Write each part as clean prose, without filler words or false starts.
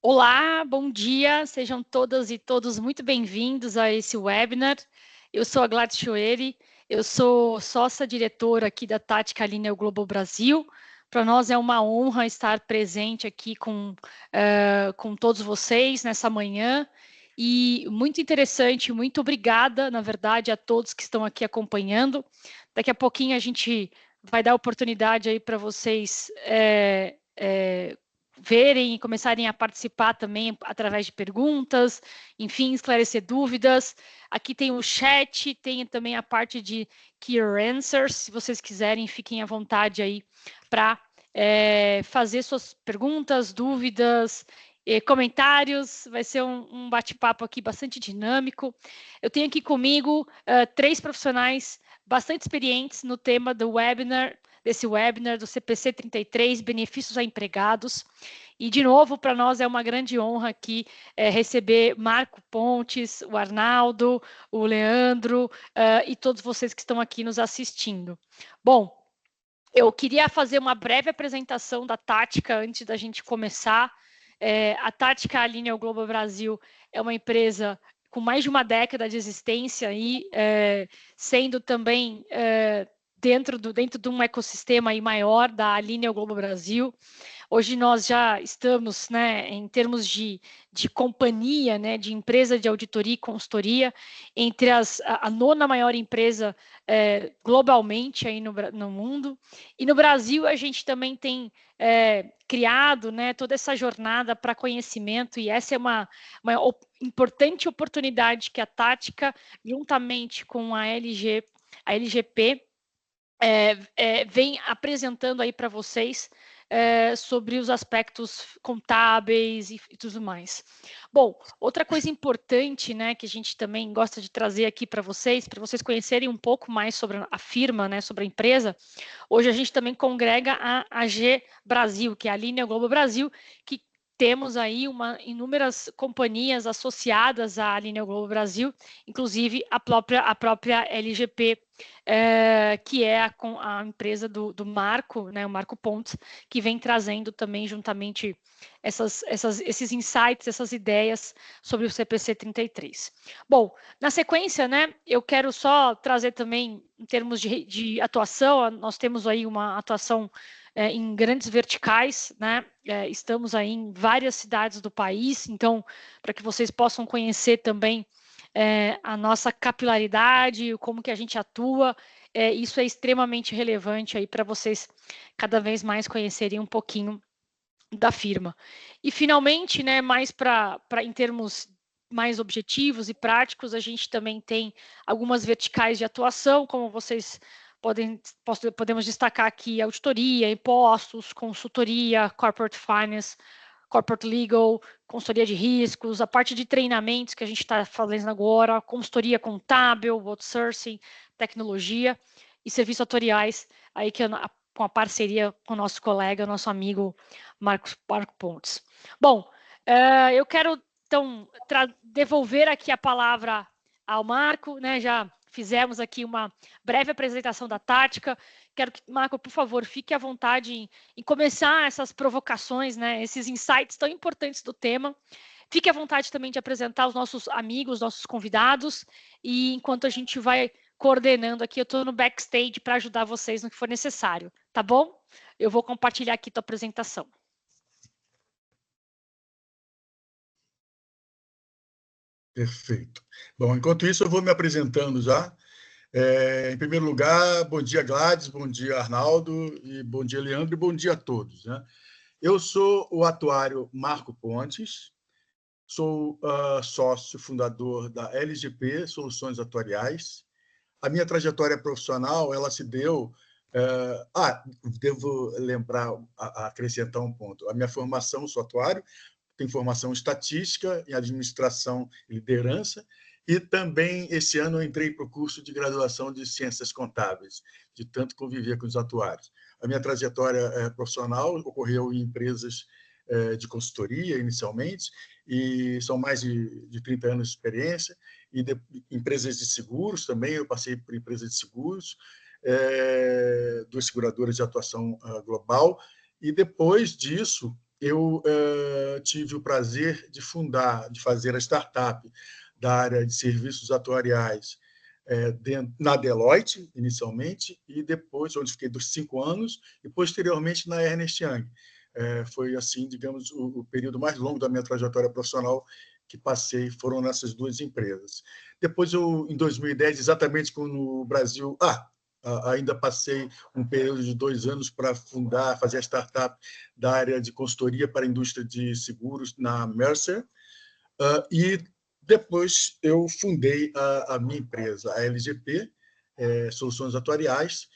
Olá, bom dia, sejam todas e todos muito bem-vindos a esse webinar. Eu sou a Gladys Choeri, eu sou sócia-diretora aqui da Tática Linea Global Brasil. Para nós é uma honra estar presente aqui com todos vocês nessa manhã. E muito interessante, muito obrigada, na verdade, a todos que estão aqui acompanhando. Daqui a pouquinho a gente vai dar oportunidade aí para vocês verem e começarem a participar também através de perguntas, enfim, esclarecer dúvidas. Aqui tem o chat, tem também a parte de Key Answers. Se vocês quiserem, fiquem à vontade aí para fazer suas perguntas, dúvidas, comentários. Vai ser um bate-papo aqui bastante dinâmico. Eu tenho aqui comigo 3 profissionais bastante experientes no tema desse webinar do CPC 33, benefícios a empregados. E, de novo, para nós é uma grande honra aqui receber Marco Pontes, o Arnaldo, o Leandro e todos vocês que estão aqui nos assistindo. Bom, eu queria fazer uma breve apresentação da Tática antes da gente começar. A Tática Linea Global Brasil é uma empresa com mais de uma década de existência e sendo também dentro de um ecossistema aí maior da Linea Global Brasil. Hoje nós já estamos, né, em termos de companhia, né, de empresa de auditoria e consultoria, entre a nona maior empresa globalmente aí no mundo. E no Brasil a gente também tem criado, né, toda essa jornada para conhecimento, e essa é uma importante oportunidade que a Tática, juntamente com a LGP, vem apresentando aí para vocês sobre os aspectos contábeis e tudo mais. Bom, outra coisa importante, né, que a gente também gosta de trazer aqui para vocês conhecerem um pouco mais sobre a firma, né, sobre a empresa. Hoje a gente também congrega a AG Brasil, que é a Linea Global Brasil, que temos aí inúmeras companhias associadas à Linea Global Brasil, inclusive a própria LGP, que é a empresa do Marco, né, o Marco Pontes, que vem trazendo também juntamente esses insights, essas ideias sobre o CPC 33. Bom, na sequência, né, eu quero só trazer também, em termos de atuação, nós temos aí uma atuação em grandes verticais, né? Estamos aí em várias cidades do país, então, para que vocês possam conhecer também a nossa capilaridade, como que a gente atua, isso é extremamente relevante aí para vocês cada vez mais conhecerem um pouquinho da firma. E, finalmente, né, mais em termos mais objetivos e práticos, a gente também tem algumas verticais de atuação, como vocês podemos destacar aqui: auditoria, impostos, consultoria, corporate finance, corporate legal, consultoria de riscos, a parte de treinamentos que a gente está fazendo agora, consultoria contábil, outsourcing, tecnologia e serviços atoriais, aí com a parceria com o nosso colega, nosso amigo Marco Pontes. Bom, eu quero, então, devolver aqui a palavra ao Marco, né? Já fizemos aqui uma breve apresentação da Tática. Quero que, Marco, por favor, fique à vontade em começar essas provocações, né? Esses insights tão importantes do tema. Fique à vontade também de apresentar os nossos amigos, nossos convidados, e enquanto a gente vai coordenando aqui, eu estou no backstage para ajudar vocês no que for necessário, tá bom? Eu vou compartilhar aqui a tua apresentação. Perfeito. Bom, enquanto isso, eu vou me apresentando já. Em primeiro lugar, bom dia, Gladys, bom dia, Arnaldo, e bom dia, Leandro, e bom dia a todos, né? Eu sou o atuário Marco Pontes, sou sócio fundador da LGP Soluções Atuariais. A minha trajetória profissional, ela se deu... devo lembrar, acrescentar um ponto. A minha formação, sou atuário, tenho formação em estatística, em administração e liderança, e também, esse ano, eu entrei para o curso de graduação de ciências contábeis, de tanto conviver com os atuários. A minha trajetória profissional ocorreu em empresas de consultoria, inicialmente, e são mais de 30 anos de experiência, e empresas de seguros também, eu passei por empresas de seguros, 2 seguradoras de atuação global, e depois disso, eu tive o prazer de fazer a startup da área de serviços atuariais na Deloitte, inicialmente, e depois, onde fiquei dos 5 anos, e posteriormente na Ernst Young. Foi, assim, digamos, o período mais longo da minha trajetória profissional que passei, foram nessas duas empresas. Depois, em 2010, exatamente quando o Brasil... ainda passei um período de 2 anos para fazer a startup da área de consultoria para a indústria de seguros na Mercer, e depois eu fundei a minha empresa, a LGP, Soluções Atuariais,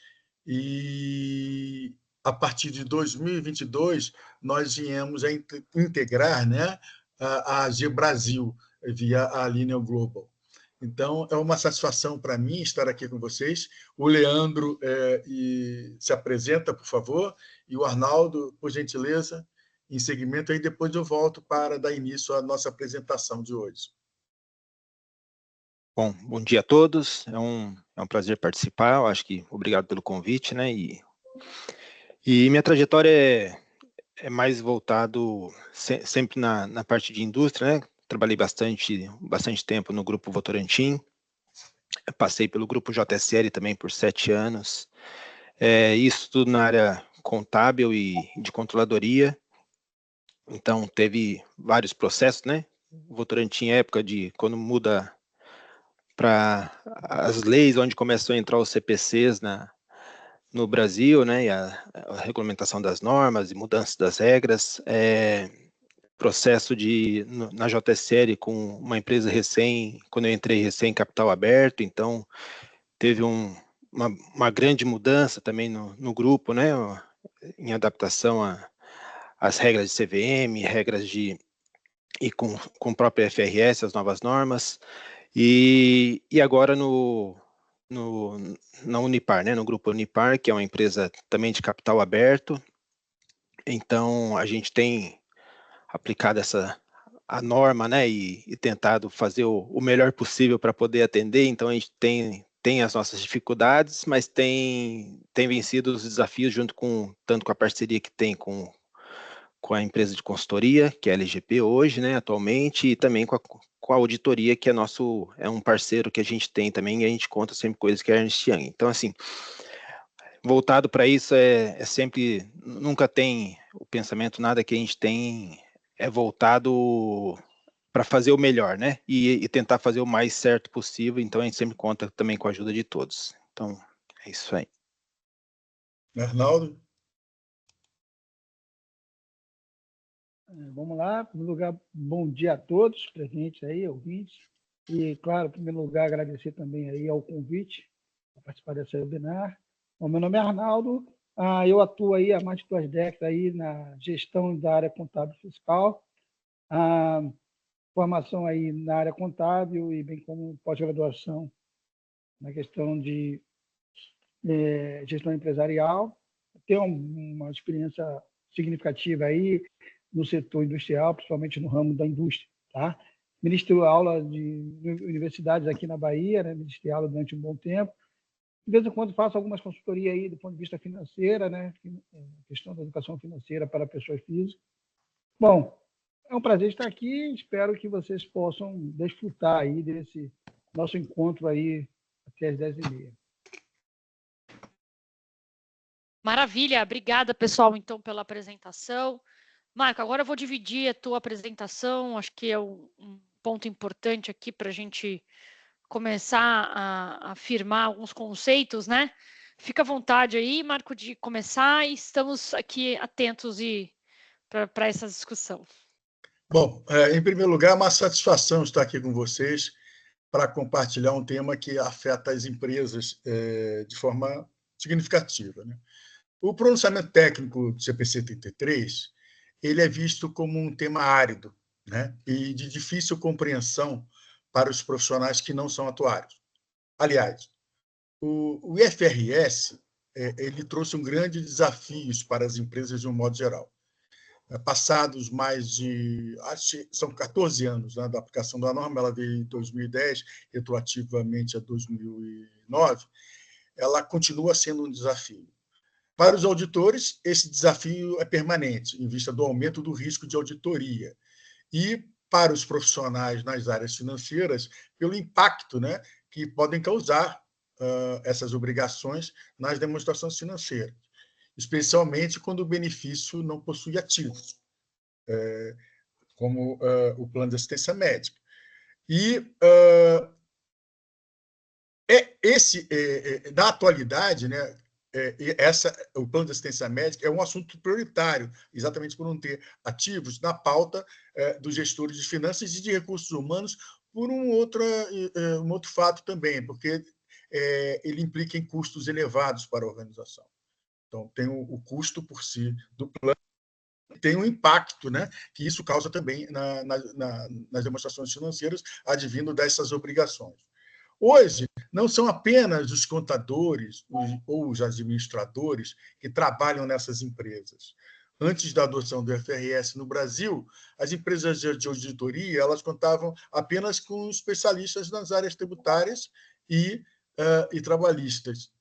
e a partir de 2022 nós viemos a integrar, né, a AG Brasil via a Lineal Global. Então, é uma satisfação para mim estar aqui com vocês. O Leandro se apresenta, por favor, e o Arnaldo, por gentileza, em seguimento, aí depois eu volto para dar início à nossa apresentação de hoje. Bom dia a todos, é um prazer participar, eu acho que obrigado pelo convite, né, e minha trajetória é mais voltado sempre na parte de indústria, né, trabalhei bastante tempo no Grupo Votorantim, passei pelo Grupo JSL também por 7 anos, isso tudo na área contábil e de controladoria, então teve vários processos, né, Votorantim época de quando muda para as leis, onde começou a entrar os CPCs no Brasil, né, e a regulamentação das normas e mudança das regras, processo na JSL com uma empresa quando eu entrei recém capital aberto, então teve uma grande mudança também no grupo, né, em adaptação às regras de CVM, e com o próprio FRS, as novas normas, e agora na Unipar, né, no grupo Unipar, que é uma empresa também de capital aberto. Então, a gente tem aplicado a norma, né, e tentado fazer o melhor possível para poder atender. Então, a gente tem as nossas dificuldades, mas tem vencido os desafios tanto com a parceria que tem com a empresa de consultoria, que é a LGP hoje, né, atualmente, e também com a auditoria, que é um parceiro que a gente tem também, e a gente conta sempre coisas que é a Ernst Young. Então, assim, voltado para isso sempre, nunca tem o pensamento, nada que a gente tem é voltado para fazer o melhor, né, e tentar fazer o mais certo possível, então a gente sempre conta também com a ajuda de todos. Então, é isso aí. Arnaldo? Vamos lá, em primeiro lugar, bom dia a todos presentes aí, ouvintes, e, claro, em primeiro lugar, agradecer também aí ao convite para participar dessa webinar. Bom, meu nome é Arnaldo, eu atuo aí há mais de 2 décadas aí na gestão da área contábil fiscal, formação aí na área contábil e bem como pós-graduação na questão de gestão empresarial. Tenho uma experiência significativa aí no setor industrial, principalmente no ramo da indústria, tá? Ministro aula de universidades aqui na Bahia, né? Ministrei aula durante um bom tempo. De vez em quando faço algumas consultorias aí do ponto de vista financeiro, né? Questão da educação financeira para pessoas físicas. Bom, é um prazer estar aqui. Espero que vocês possam desfrutar aí desse nosso encontro aí até as 10h30. Maravilha, obrigada, pessoal, então, pela apresentação. Marco, agora eu vou dividir a tua apresentação, acho que é um ponto importante aqui para a gente começar a afirmar alguns conceitos, né? Fica à vontade aí, Marco, de começar, e estamos aqui atentos para essa discussão. Bom, em primeiro lugar, é uma satisfação estar aqui com vocês para compartilhar um tema que afeta as empresas de forma significativa, né? O pronunciamento técnico do CPC 33, ele é visto como um tema árido, né, e de difícil compreensão para os profissionais que não são atuários. Aliás, o IFRS ele trouxe grandes desafios para as empresas de um modo geral. Passados mais de, acho que são 14 anos, né, da aplicação da norma, ela veio em 2010, retroativamente a 2009, ela continua sendo um desafio. Para os auditores, esse desafio é permanente, em vista do aumento do risco de auditoria. E para os profissionais nas áreas financeiras, pelo impacto, né, que podem causar essas obrigações nas demonstrações financeiras, especialmente quando o benefício não possui ativos, como o plano de assistência médica. E na atualidade, né, o plano de assistência médica é um assunto prioritário, exatamente por não ter ativos na pauta dos gestores de finanças e de recursos humanos, por um outro fato também, porque ele implica em custos elevados para a organização. Então, tem o custo por si do plano, tem um impacto, né, que isso causa também nas demonstrações financeiras, advindo dessas obrigações. Hoje, não são apenas os contadores ou os administradores que trabalham nessas empresas. Antes da adoção do FRS no Brasil, as empresas de auditoria elas contavam apenas com especialistas nas áreas tributárias e trabalhistas.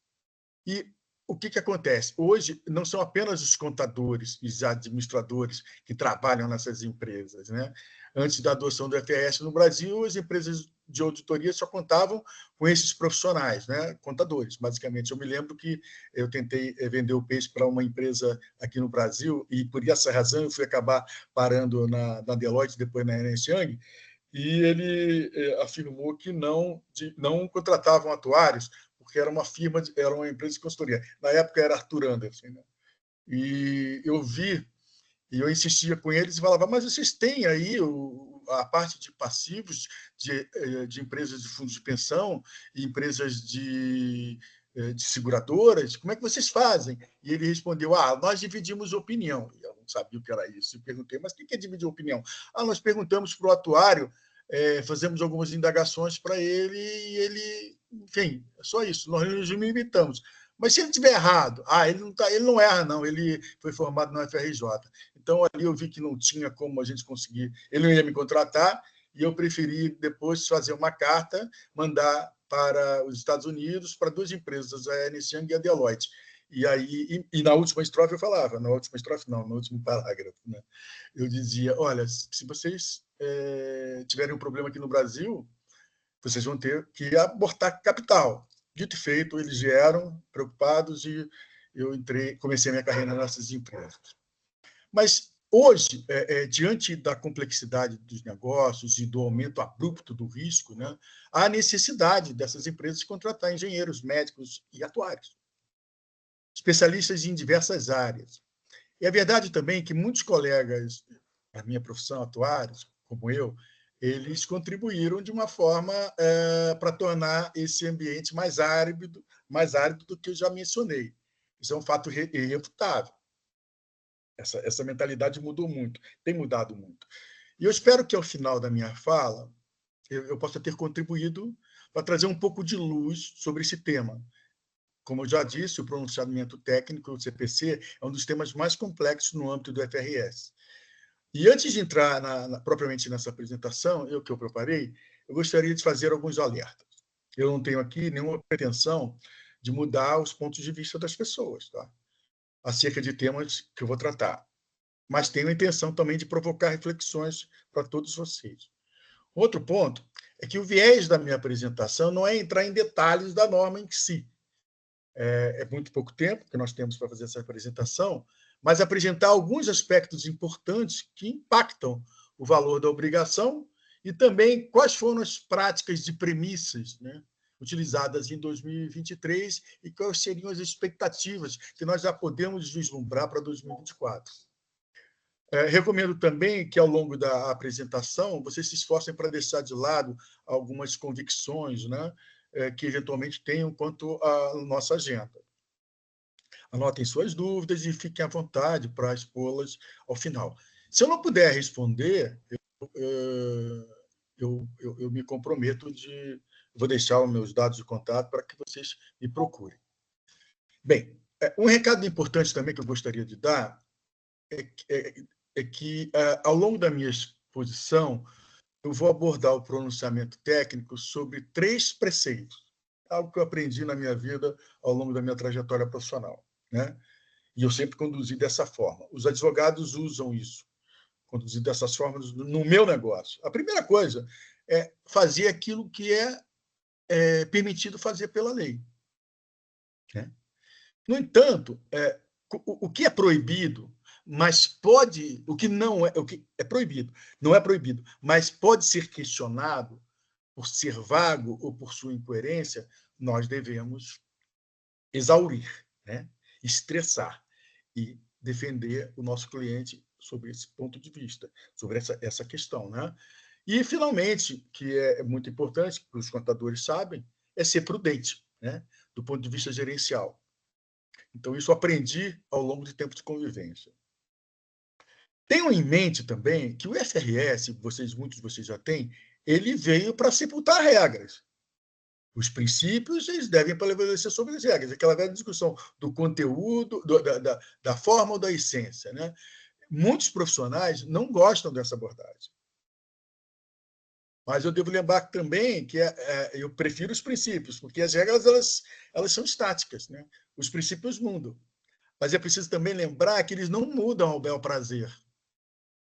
E o que acontece? Hoje, não são apenas os contadores e os administradores que trabalham nessas empresas, né? Antes da adoção do FRS no Brasil, as empresas de auditoria só contavam com esses profissionais, né? Contadores, basicamente. Eu me lembro que eu tentei vender o peixe para uma empresa aqui no Brasil e, por essa razão, eu fui acabar parando na Deloitte, depois na Ernst Young, e ele afirmou que não contratavam atuários, porque era uma empresa de consultoria. Na época era Arthur Andersen, né? E eu vi, e eu insistia com eles e falava, mas vocês têm aí a parte de passivos de empresas de fundos de pensão e empresas de seguradoras, como é que vocês fazem? E ele respondeu, nós dividimos opinião. E eu não sabia o que era isso. Eu perguntei, mas o que é dividir opinião? Nós perguntamos para o atuário, fazemos algumas indagações para ele e ele, enfim, é só isso, nós nos limitamos. Mas se ele estiver errado, ele não erra, não, ele foi formado no FRJ. Então, ali eu vi que não tinha como a gente conseguir, ele não ia me contratar, e eu preferi depois fazer uma carta, mandar para os Estados Unidos, para duas empresas, a Ernst Young e a Deloitte. E aí, na última estrofe eu falava, no último parágrafo, né? Eu dizia, olha, se vocês tiverem um problema aqui no Brasil, vocês vão ter que aportar capital. Dito e feito, eles vieram preocupados e eu comecei a minha carreira nessas empresas. Mas hoje, diante da complexidade dos negócios e do aumento abrupto do risco, né, há necessidade dessas empresas contratar engenheiros, médicos e atuários, especialistas em diversas áreas. E é verdade também que muitos colegas da minha profissão, atuários, como eu, eles contribuíram de uma forma para tornar esse ambiente mais árido do que eu já mencionei. Isso é um fato irrefutável. Essa mentalidade mudou muito, tem mudado muito. E eu espero que, ao final da minha fala, eu possa ter contribuído para trazer um pouco de luz sobre esse tema. Como eu já disse, o pronunciamento técnico, o CPC, é um dos temas mais complexos no âmbito do FRS. E antes de entrar propriamente nessa apresentação, que eu preparei, eu gostaria de fazer alguns alertas. Eu não tenho aqui nenhuma pretensão de mudar os pontos de vista das pessoas, tá? Acerca de temas que eu vou tratar. Mas tenho a intenção também de provocar reflexões para todos vocês. Outro ponto é que o viés da minha apresentação não é entrar em detalhes da norma em si. É muito pouco tempo que nós temos para fazer essa apresentação, mas apresentar alguns aspectos importantes que impactam o valor da obrigação e também quais foram as práticas de premissas, né, utilizadas em 2023 e quais seriam as expectativas que nós já podemos vislumbrar para 2024. Recomendo também que, ao longo da apresentação, vocês se esforcem para deixar de lado algumas convicções, né, que eventualmente tenham quanto à nossa agenda. Anotem suas dúvidas e fiquem à vontade para expô-las ao final. Se eu não puder responder, eu me comprometo vou deixar os meus dados de contato para que vocês me procurem. Bem, um recado importante também que eu gostaria de dar é que, ao longo da minha exposição, eu vou abordar o pronunciamento técnico sobre 3 preceitos, algo que eu aprendi na minha vida ao longo da minha trajetória profissional, né? E eu sempre conduzi dessa forma. Os advogados usam isso, conduzir dessas formas no meu negócio. A primeira coisa é fazer aquilo que é permitido fazer pela lei, né? No entanto, o que é proibido, mas pode, o que é proibido, não é proibido, mas pode ser questionado por ser vago ou por sua incoerência, nós devemos exaurir, né? Estressar e defender o nosso cliente sobre esse ponto de vista, sobre essa questão, né? E, finalmente, que é muito importante, que os contadores sabem, é ser prudente, né? Do ponto de vista gerencial. Então, isso eu aprendi ao longo de tempo de convivência. Tenham em mente também que o FRS, muitos de vocês já têm, ele veio para sepultar regras. Os princípios eles devem prevalecer sobre as regras, aquela velha discussão do conteúdo, da forma ou da essência, né? Muitos profissionais não gostam dessa abordagem. Mas eu devo lembrar também que eu prefiro os princípios, porque as regras elas são estáticas, né? Os princípios mudam. Mas é preciso também lembrar que eles não mudam ao bel prazer,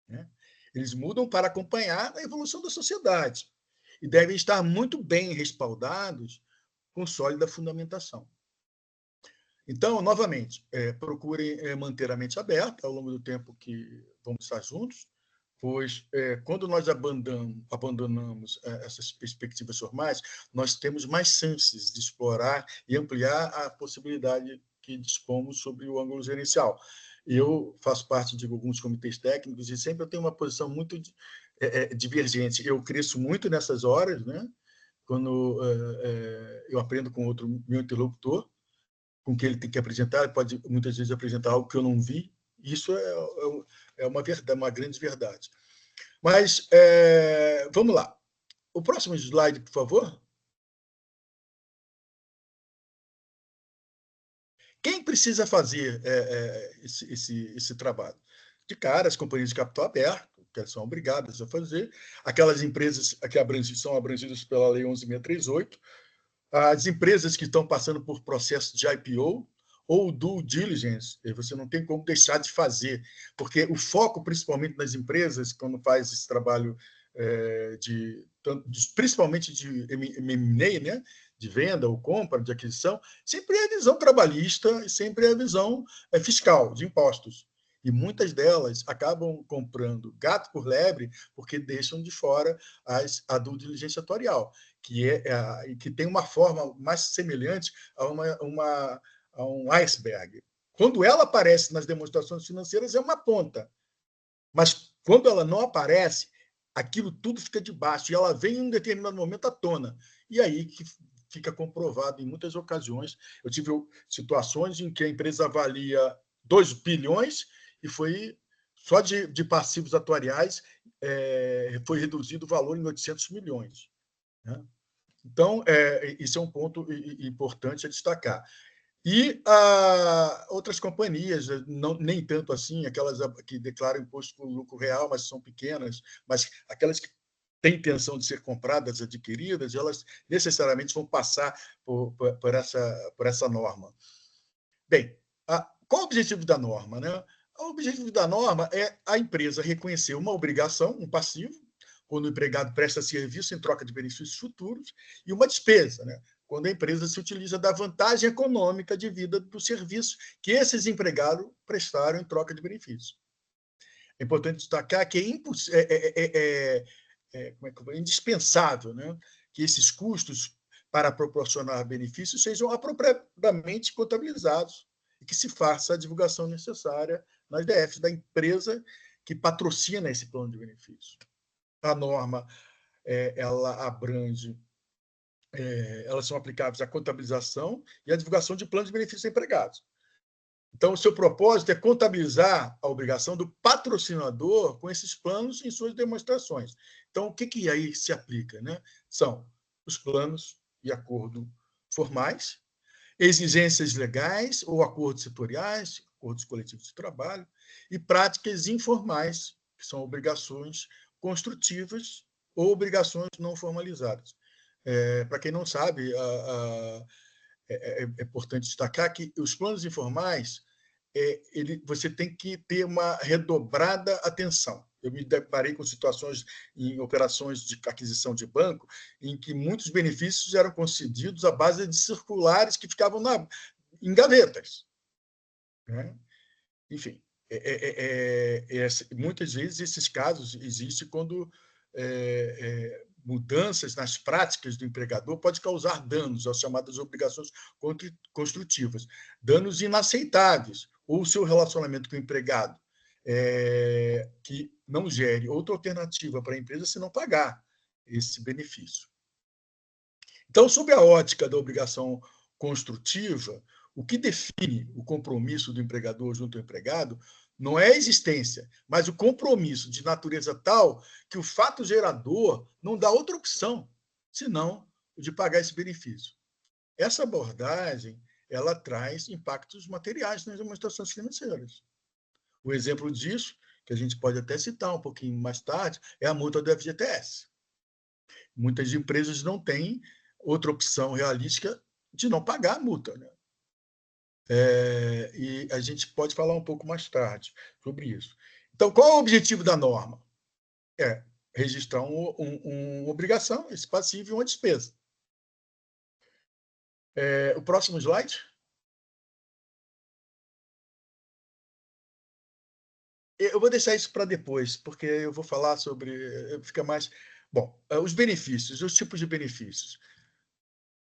né? Eles mudam para acompanhar a evolução da sociedade e devem estar muito bem respaldados com sólida fundamentação. Então, novamente, procurem manter a mente aberta ao longo do tempo que vamos estar juntos, pois quando nós abandonamos essas perspectivas formais, nós temos mais chances de explorar e ampliar a possibilidade que dispomos sobre o ângulo gerencial. Eu faço parte de alguns comitês técnicos e sempre eu tenho uma posição muito divergente. Eu cresço muito nessas horas, né? Quando eu aprendo com outro meu interlocutor, com que ele tem que apresentar, ele pode muitas vezes apresentar algo que eu não vi. Isso é uma verdade, uma grande verdade. Mas vamos lá. O próximo slide, por favor. Quem precisa fazer esse trabalho? De cara, as companhias de capital aberto, que são obrigadas a fazer, aquelas empresas que são abrangidas pela Lei 11.638, as empresas que estão passando por processo de IPO ou due diligence, você não tem como deixar de fazer, porque o foco, principalmente nas empresas, quando faz esse trabalho principalmente de M&A, né? De venda ou compra, de aquisição, sempre é a visão trabalhista e sempre é a visão fiscal, de impostos. E muitas delas acabam comprando gato por lebre porque deixam de fora a due diligência atuarial, que tem uma forma mais semelhante a um iceberg. Quando ela aparece nas demonstrações financeiras, é uma ponta. Mas quando ela não aparece, aquilo tudo fica debaixo e ela vem em um determinado momento à tona. E aí que fica comprovado em muitas ocasiões. Eu tive situações em que a empresa avalia 2 bilhões e foi só de passivos atuariais foi reduzido o valor em 800 milhões. Né? Então, isso é um ponto importante a destacar. E outras companhias, nem tanto assim, aquelas que declaram imposto por lucro real, mas são pequenas, mas aquelas que têm intenção de ser compradas, adquiridas, elas necessariamente vão passar por essa norma. Bem, qual o objetivo da norma, né? O objetivo da norma é a empresa reconhecer uma obrigação, um passivo, quando o empregado presta serviço em troca de benefícios futuros, e uma despesa, né? Quando a empresa se utiliza da vantagem econômica de vida do serviço que esses empregados prestaram em troca de benefícios. É importante destacar que é indispensável, né, que esses custos para proporcionar benefícios sejam apropriadamente contabilizados e que se faça a divulgação necessária nas DFs da empresa que patrocina esse plano de benefício. A norma ela abrange elas são aplicáveis à contabilização e à divulgação de planos de benefícios a empregados. Então, o seu propósito é contabilizar a obrigação do patrocinador com esses planos em suas demonstrações. Então, o que aí se aplica, né? São os planos e acordos formais, exigências legais ou acordos setoriais, acordos coletivos de trabalho, e práticas informais, que são obrigações construtivas ou obrigações não formalizadas. Para quem não sabe, é importante destacar que os planos informais você tem que ter uma redobrada atenção. Eu me deparei com situações em operações de aquisição de banco em que muitos benefícios eram concedidos à base de circulares que ficavam em gavetas, né? Enfim, muitas vezes esses casos existem quando mudanças nas práticas do empregador pode causar danos às chamadas obrigações construtivas, danos inaceitáveis, ou o seu relacionamento com o empregado, que não gere outra alternativa para a empresa se não pagar esse benefício. Então, sob a ótica da obrigação construtiva, o que define o compromisso do empregador junto ao empregado não é a existência, mas o compromisso de natureza tal que o fato gerador não dá outra opção, senão o de pagar esse benefício. Essa abordagem ela traz impactos materiais nas demonstrações financeiras. O exemplo disso, que a gente pode até citar um pouquinho mais tarde, é a multa do FGTS. Muitas empresas não têm outra opção realística de não pagar a multa, né? E a gente pode falar um pouco mais tarde sobre isso. Então, qual é o objetivo da norma? É registrar uma obrigação, esse passivo e uma despesa. O próximo slide. Eu vou deixar isso para depois, porque eu vou falar sobre... Fica mais... Bom, os benefícios, os tipos de benefícios.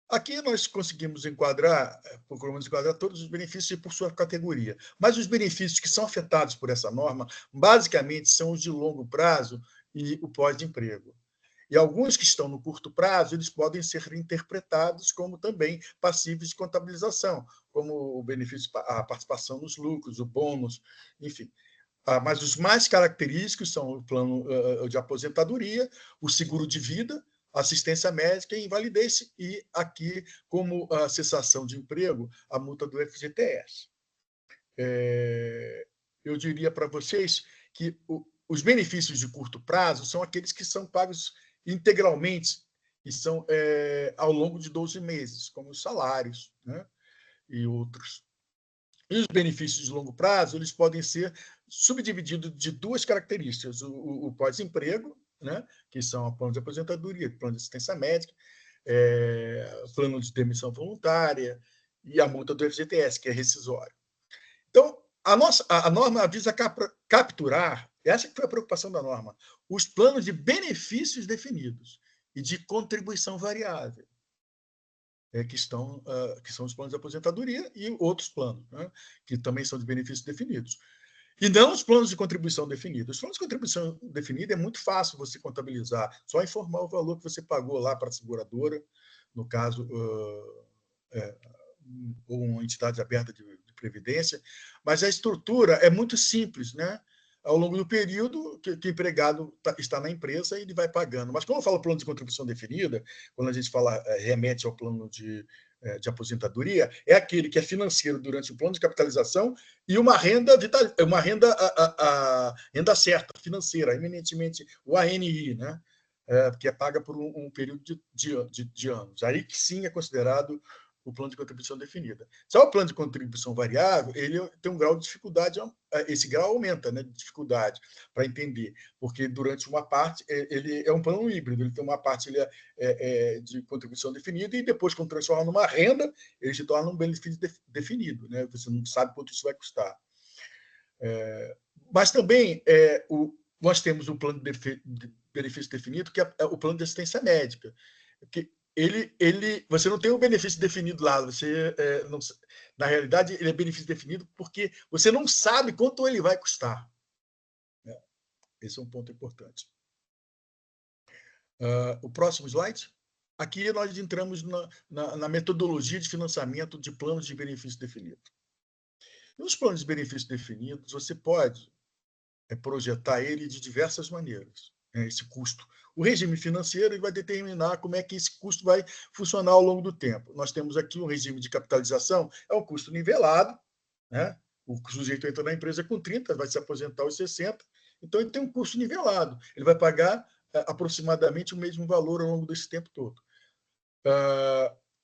Aqui nós conseguimos procuramos enquadrar todos os benefícios por sua categoria. Mas os benefícios que são afetados por essa norma, basicamente, são os de longo prazo e o pós-emprego. E alguns que estão no curto prazo, eles podem ser interpretados como também passíveis de contabilização, como o benefício, a participação nos lucros, o bônus, enfim. Mas os mais característicos são o plano de aposentadoria, o seguro de vida, assistência médica e invalidez, e aqui, como a cessação de emprego, a multa do FGTS. Eu diria para vocês que os benefícios de curto prazo são aqueles que são pagos integralmente, e são ao longo de 12 meses, como os salários, né, e outros. E os benefícios de longo prazo eles podem ser subdivididos de duas características: o pós-emprego, né, que são o plano de aposentadoria, plano de assistência médica, plano de demissão voluntária e a multa do FGTS, que é rescisório. Então, a norma visa capturar, essa que foi a preocupação da norma, os planos de benefícios definidos e de contribuição variável, que são os planos de aposentadoria e outros planos, né, que também são de benefícios definidos. E não os planos de contribuição definidos. Os planos de contribuição definida é muito fácil você contabilizar, só informar o valor que você pagou lá para a seguradora, no caso, ou uma entidade aberta de previdência, mas a estrutura é muito simples, né? Ao longo do período que o empregado está na empresa, ele vai pagando. Mas quando eu falo plano de contribuição definida, quando a gente fala, remete ao plano de aposentadoria, é aquele que é financeiro durante o plano de capitalização e uma renda renda certa, financeira, eminentemente o ANI, né? Que é paga por um período de anos. Aí que sim é considerado o plano de contribuição definida. Só o plano de contribuição variável, ele tem um grau de dificuldade, esse grau aumenta, né, de dificuldade para entender, porque durante uma parte, ele é um plano híbrido, ele tem uma parte de contribuição definida e depois, quando transforma numa renda, ele se torna um benefício definido, né? Você não sabe quanto isso vai custar. Mas também nós temos um plano de benefício definido, que é o plano de assistência médica, que você não tem o benefício definido lá, na realidade, ele é benefício definido porque você não sabe quanto ele vai custar. Esse é um ponto importante. O próximo slide. Aqui nós entramos na metodologia de financiamento de planos de benefício definido. Nos planos de benefício definidos, você pode projetar ele de diversas maneiras, esse custo. O regime financeiro vai determinar como é que esse custo vai funcionar ao longo do tempo. Nós temos aqui um regime de capitalização, é um custo nivelado, né? O sujeito entra na empresa com 30, vai se aposentar aos 60, então ele tem um custo nivelado. Ele vai pagar aproximadamente o mesmo valor ao longo desse tempo todo.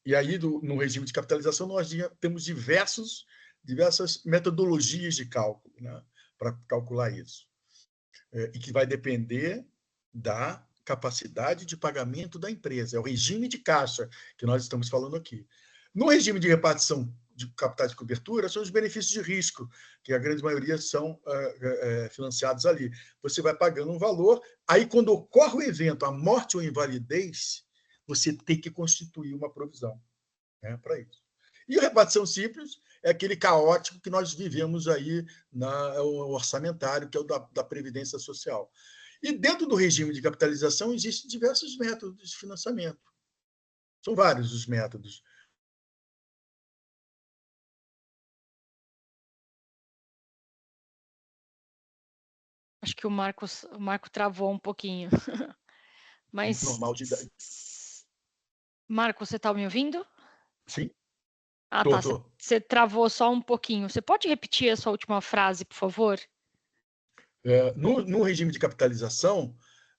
E aí, no regime de capitalização, nós temos diversos diversas metodologias de cálculo, né, para calcular isso. E que vai depender da capacidade de pagamento da empresa. É o regime de caixa que nós estamos falando aqui. No regime de repartição de capitais de cobertura, são os benefícios de risco, que a grande maioria são financiados ali. Você vai pagando um valor, aí quando ocorre o evento, a morte ou invalidez, você tem que constituir uma provisão, né, para isso. E a repartição simples é aquele caótico que nós vivemos aí no orçamentário, que é o da Previdência Social. E dentro do regime de capitalização existem diversos métodos de financiamento. São vários os métodos. Acho que o Marco travou um pouquinho. Mas, normal de idade. Marco, você está me ouvindo? Sim. Ah, tá. Você travou só um pouquinho. Você pode repetir a sua última frase, por favor? No regime de capitalização,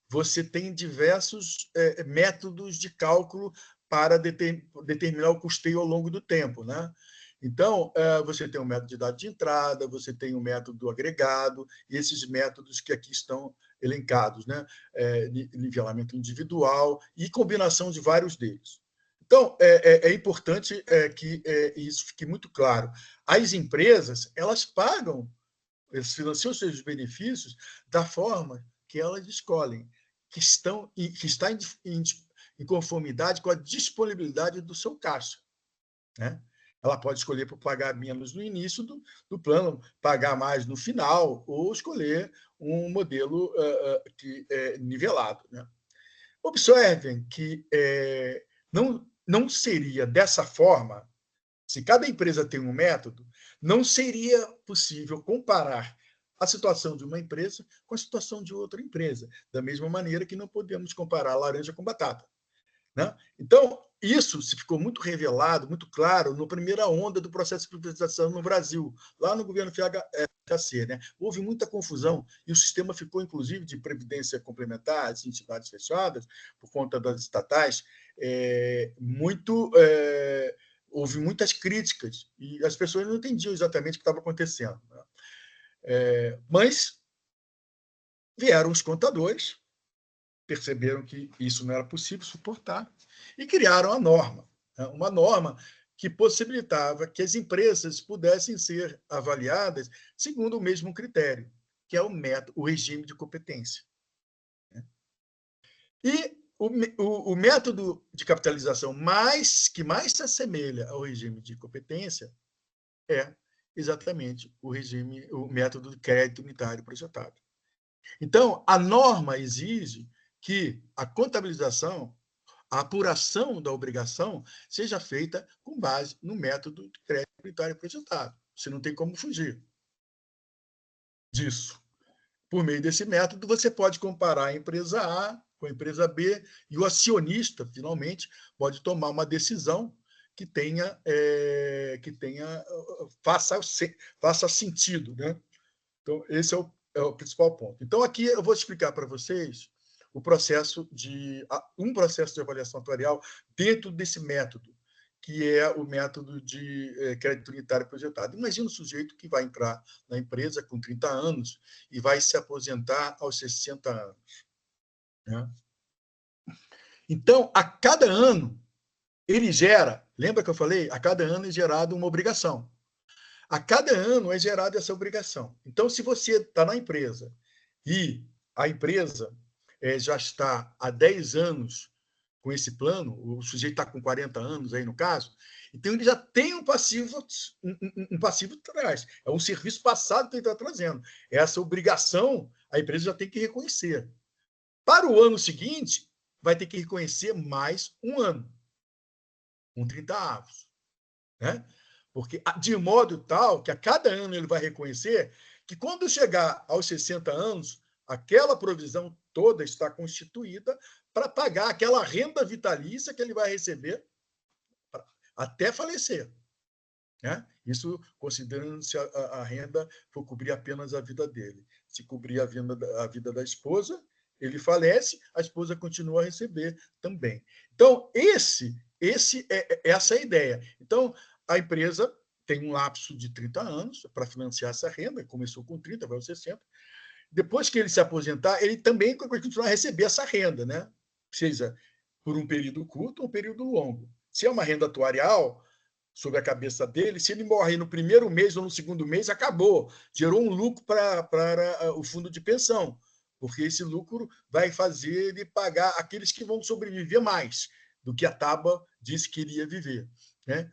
você tem diversos métodos de cálculo para determinar o custeio ao longo do tempo, né? Então, você tem o método de idade de entrada, você tem o método agregado, e esses métodos que aqui estão elencados, né? Nivelamento individual e combinação de vários deles. Então, é importante que isso fique muito claro. As empresas, elas pagam, eles financiam seus benefícios da forma que elas escolhem, que está em conformidade com a disponibilidade do seu caixa, né? Ela pode escolher por pagar menos no início do plano, pagar mais no final, ou escolher um modelo nivelado, né? Observem que não seria dessa forma, se cada empresa tem um método, não seria possível comparar a situação de uma empresa com a situação de outra empresa, da mesma maneira que não podemos comparar laranja com batata, né? Então, isso se ficou muito revelado, muito claro, na primeira onda do processo de privatização no Brasil, lá no governo FHC, né? Houve muita confusão e o sistema ficou, inclusive, de previdência complementar, as entidades fechadas, por conta das estatais, houve muitas críticas e as pessoas não entendiam exatamente o que estava acontecendo, né? Mas vieram os contadores, perceberam que isso não era possível suportar e criaram a norma, né? Uma norma que possibilitava que as empresas pudessem ser avaliadas segundo o mesmo critério, que é o regime de competência, né? E o método de capitalização que mais se assemelha ao regime de competência é exatamente o método de crédito unitário projetado. Então, a norma exige que a contabilização, a apuração da obrigação, seja feita com base no método de crédito unitário projetado. Você não tem como fugir disso. Por meio desse método, você pode comparar a empresa A com a empresa B e o acionista, finalmente, pode tomar uma decisão que faça sentido, né? Então, esse é o principal ponto. Então, aqui eu vou explicar para vocês um processo de avaliação atuarial dentro desse método, que é o método de crédito unitário projetado. Imagina um sujeito que vai entrar na empresa com 30 anos e vai se aposentar aos 60 anos, né? Então, a cada ano, ele gera, lembra que eu falei? A cada ano é gerada uma obrigação. A cada ano é gerada essa obrigação. Então, se você está na empresa e a empresa já está há 10 anos com esse plano, o sujeito está com 40 anos aí no caso, então ele já tem um passivo atrás. É um serviço passado que ele está trazendo. Essa obrigação a empresa já tem que reconhecer. Para o ano seguinte, vai ter que reconhecer mais um ano, um 30avos, né? Porque, de modo tal que a cada ano ele vai reconhecer que, quando chegar aos 60 anos, aquela provisão toda está constituída para pagar aquela renda vitalícia que ele vai receber até falecer, né? Isso considerando se a renda for cobrir apenas a vida dele. Se cobrir a vida da esposa, ele falece, a esposa continua a receber também. Então, essa é a ideia. Então, a empresa tem um lapso de 30 anos para financiar essa renda, começou com 30, vai aos 60. Depois que ele se aposentar, ele também vai continuar a receber essa renda, né? Seja por um período curto ou um período longo. Se é uma renda atuarial, sobre a cabeça dele, se ele morre no primeiro mês ou no segundo mês, acabou. Gerou um lucro para o fundo de pensão, porque esse lucro vai fazer ele pagar aqueles que vão sobreviver mais do que a tábua disse que iria viver. Né?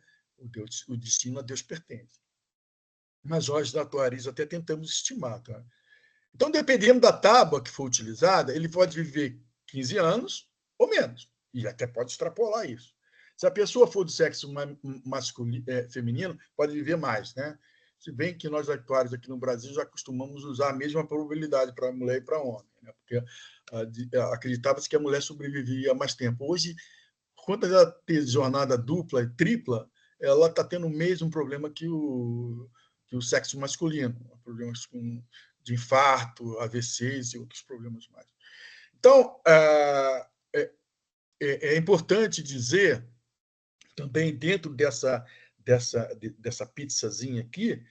O destino a Deus pertence. Mas nós, da Atuariza, até tentamos estimar. Tá? Então, dependendo da tábua que for utilizada, ele pode viver 15 anos ou menos, e até pode extrapolar isso. Se a pessoa for do sexo masculino, feminino, pode viver mais, né? Se bem que nós atuários aqui no Brasil já costumamos usar a mesma probabilidade para mulher e para homem, né? Porque acreditava-se que a mulher sobrevivia mais tempo. Hoje, por conta dela ter jornada dupla e tripla, ela está tendo o mesmo problema que o sexo masculino, problemas de infarto, AVCs e outros problemas mais. Então, é importante dizer também, dentro dessa pizzazinha aqui,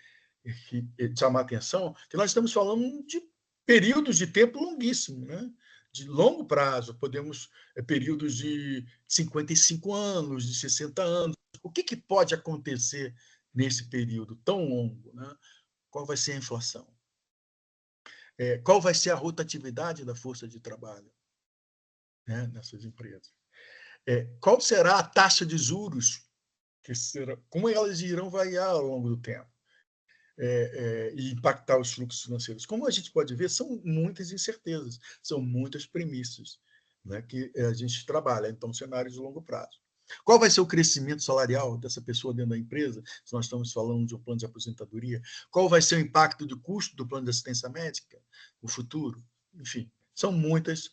que chamar a atenção, que nós estamos falando de períodos de tempo longuíssimo, né? De longo prazo, podemos períodos de 55 anos, de 60 anos. O que pode acontecer nesse período tão longo? Né? Qual vai ser a inflação? Qual vai ser a rotatividade da força de trabalho, né, nessas empresas? Qual será a taxa de juros? Como elas irão variar ao longo do tempo e impactar os fluxos financeiros? Como a gente pode ver, são muitas incertezas, são muitas premissas, né, que a gente trabalha, então, cenários de longo prazo. Qual vai ser o crescimento salarial dessa pessoa dentro da empresa, se nós estamos falando de um plano de aposentadoria? Qual vai ser o impacto de custo do plano de assistência médica no futuro? Enfim, são muitas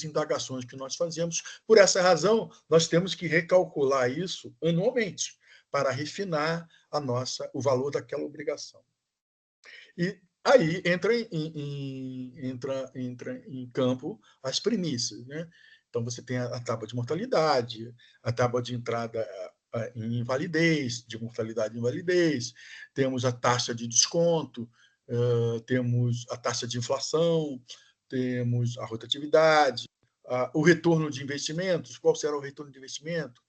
indagações que nós fazemos. Por essa razão, nós temos que recalcular isso anualmente para refinar o valor daquela obrigação. E aí entra em campo as premissas, né? Então, você tem a tábua de mortalidade, a tábua de entrada em invalidez, de mortalidade e invalidez, temos a taxa de desconto, temos a taxa de inflação, temos a rotatividade, o retorno de investimentos, qual será o retorno de investimento,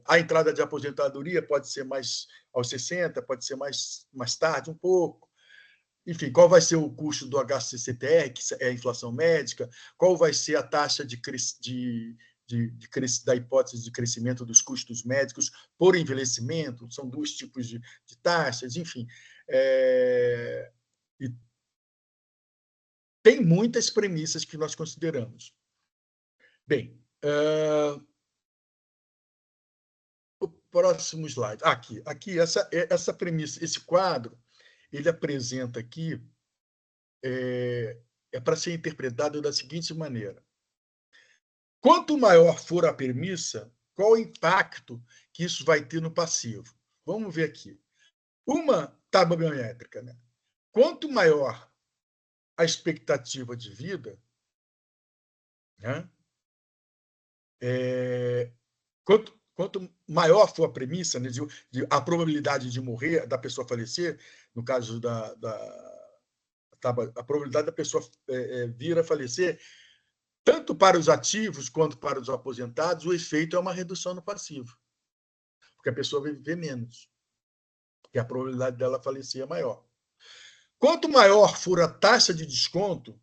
a entrada de aposentadoria pode ser mais aos 60, pode ser mais tarde um pouco. Enfim, qual vai ser o custo do HCCTR, que é a inflação médica? Qual vai ser a taxa da hipótese de crescimento dos custos médicos por envelhecimento? São dois tipos de taxas, enfim. E tem muitas premissas que nós consideramos. Bem, o próximo slide. Aqui essa premissa, esse quadro, ele apresenta aqui, para ser interpretado da seguinte maneira. Quanto maior for a premissa, qual o impacto que isso vai ter no passivo? Vamos ver aqui. Uma tábua biométrica, né? Quanto maior a expectativa de vida, né? Quanto maior for a premissa, né, a probabilidade de morrer, da pessoa falecer, no caso a probabilidade da pessoa vir a falecer, tanto para os ativos quanto para os aposentados, o efeito é uma redução no passivo, porque a pessoa vai viver menos, e a probabilidade dela falecer é maior. Quanto maior for a taxa de desconto,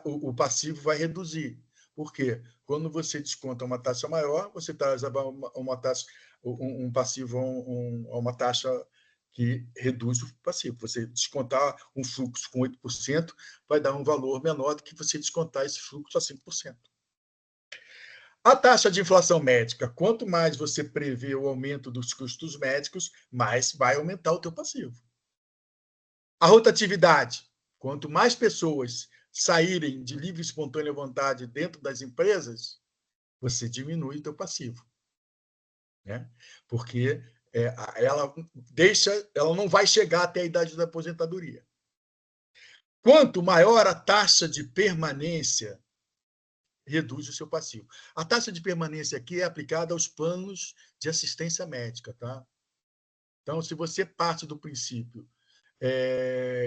o passivo vai reduzir. Por quê? Quando você desconta uma taxa maior, você traz um passivo a uma taxa que reduz o passivo. Você descontar um fluxo com 8% vai dar um valor menor do que você descontar esse fluxo a 5%. A taxa de inflação médica, quanto mais você prevê o aumento dos custos médicos, mais vai aumentar o teu passivo. A rotatividade, quanto mais pessoas saírem de livre e espontânea vontade dentro das empresas, você diminui o teu passivo, né? Porque ela não vai chegar até a idade da aposentadoria. Quanto maior a taxa de permanência, reduz o seu passivo. A taxa de permanência aqui é aplicada aos planos de assistência médica, tá? Então, se você parte do princípio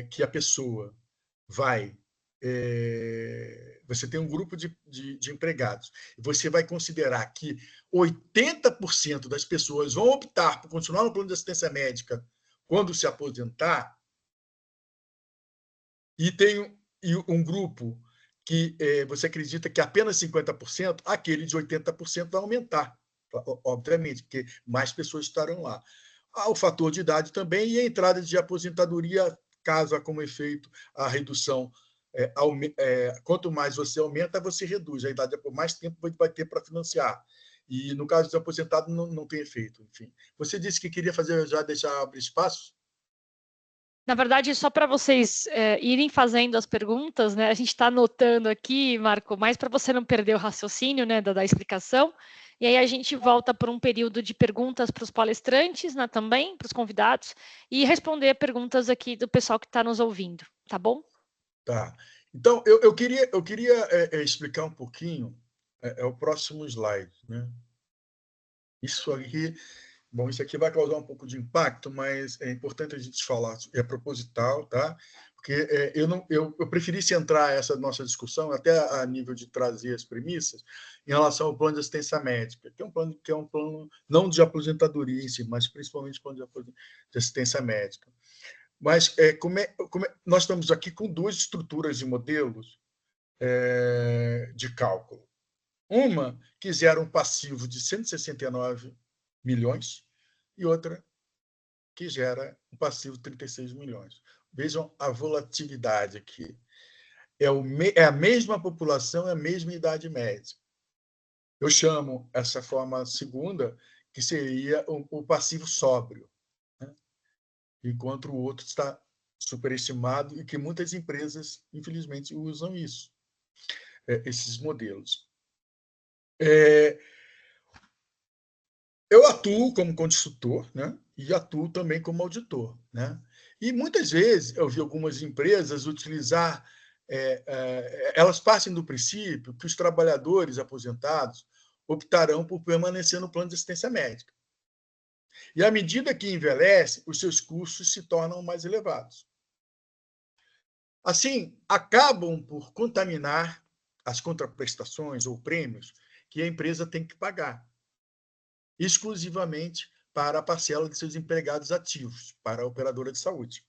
que a pessoa vai... você tem um grupo de empregados, e você vai considerar que 80% das pessoas vão optar por continuar no plano de assistência médica quando se aposentar, e tem um grupo que você acredita que apenas 50%, aquele de 80% vai aumentar, obviamente, porque mais pessoas estarão lá. Há o fator de idade também e a entrada de aposentadoria, caso há como efeito a redução. Quanto mais você aumenta, você reduz. A idade por mais tempo vai ter para financiar. E, no caso dos aposentados, não tem efeito. Enfim, você disse que queria deixar abrir espaço? Na verdade, só para vocês irem fazendo as perguntas, né? A gente está anotando aqui, Marco, mais para você não perder o raciocínio, né, da explicação. E aí a gente volta por um período de perguntas para os palestrantes, né, também, para os convidados, e responder perguntas aqui do pessoal que está nos ouvindo, tá bom? Tá. Então, eu queria explicar um pouquinho, o próximo slide, né? Isso aqui... Bom, isso aqui vai causar um pouco de impacto, mas é importante a gente falar, é proposital, tá? Porque eu preferi centrar essa nossa discussão até a nível de trazer as premissas em relação ao plano de assistência médica, que é um plano não de aposentadoria em si, mas principalmente plano de assistência médica. Mas nós estamos aqui com duas estruturas de modelos de cálculo. Uma que gera um passivo de 169 milhões e outra que gera um passivo de 36 milhões. Vejam a volatilidade aqui. É a mesma população, é a mesma idade média. Eu chamo essa forma segunda, que seria o passivo sóbrio, né? Enquanto o outro está superestimado e que muitas empresas, infelizmente, usam isso, esses modelos. Eu atuo como consultor, né? E atuo também como auditor, né? E muitas vezes eu vi algumas empresas utilizar, elas partem do princípio que os trabalhadores aposentados optarão por permanecer no plano de assistência médica. E à medida que envelhece, os seus custos se tornam mais elevados. Assim, acabam por contaminar as contraprestações ou prêmios que a empresa tem que pagar, exclusivamente para a parcela de seus empregados ativos, para a operadora de saúde,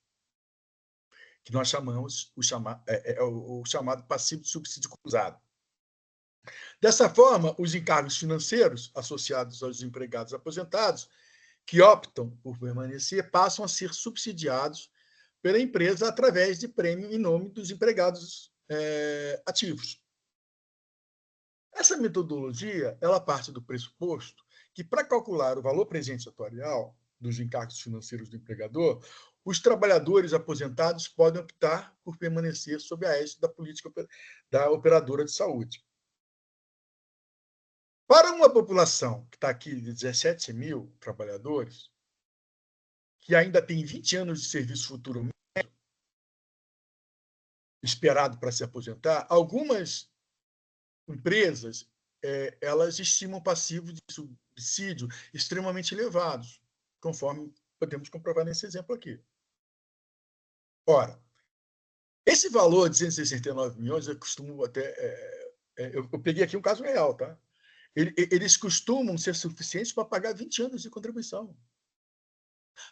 que nós chamamos o chamado passivo de subsídio cruzado. Dessa forma, os encargos financeiros associados aos empregados aposentados que optam por permanecer passam a ser subsidiados pela empresa através de prêmio em nome dos empregados ativos. Essa metodologia ela parte do pressuposto que, para calcular o valor presente atuarial dos encargos financeiros do empregador, os trabalhadores aposentados podem optar por permanecer sob a égide da política da operadora de saúde. Para uma população que está aqui de 17 mil trabalhadores, que ainda tem 20 anos de serviço futuro médio esperado para se aposentar, algumas empresas elas estimam passivos de subsídio extremamente elevados, conforme podemos comprovar nesse exemplo aqui. Ora, esse valor de 169 milhões, eu costumo até... eu peguei aqui um caso real, tá? Eles costumam ser suficientes para pagar 20 anos de contribuição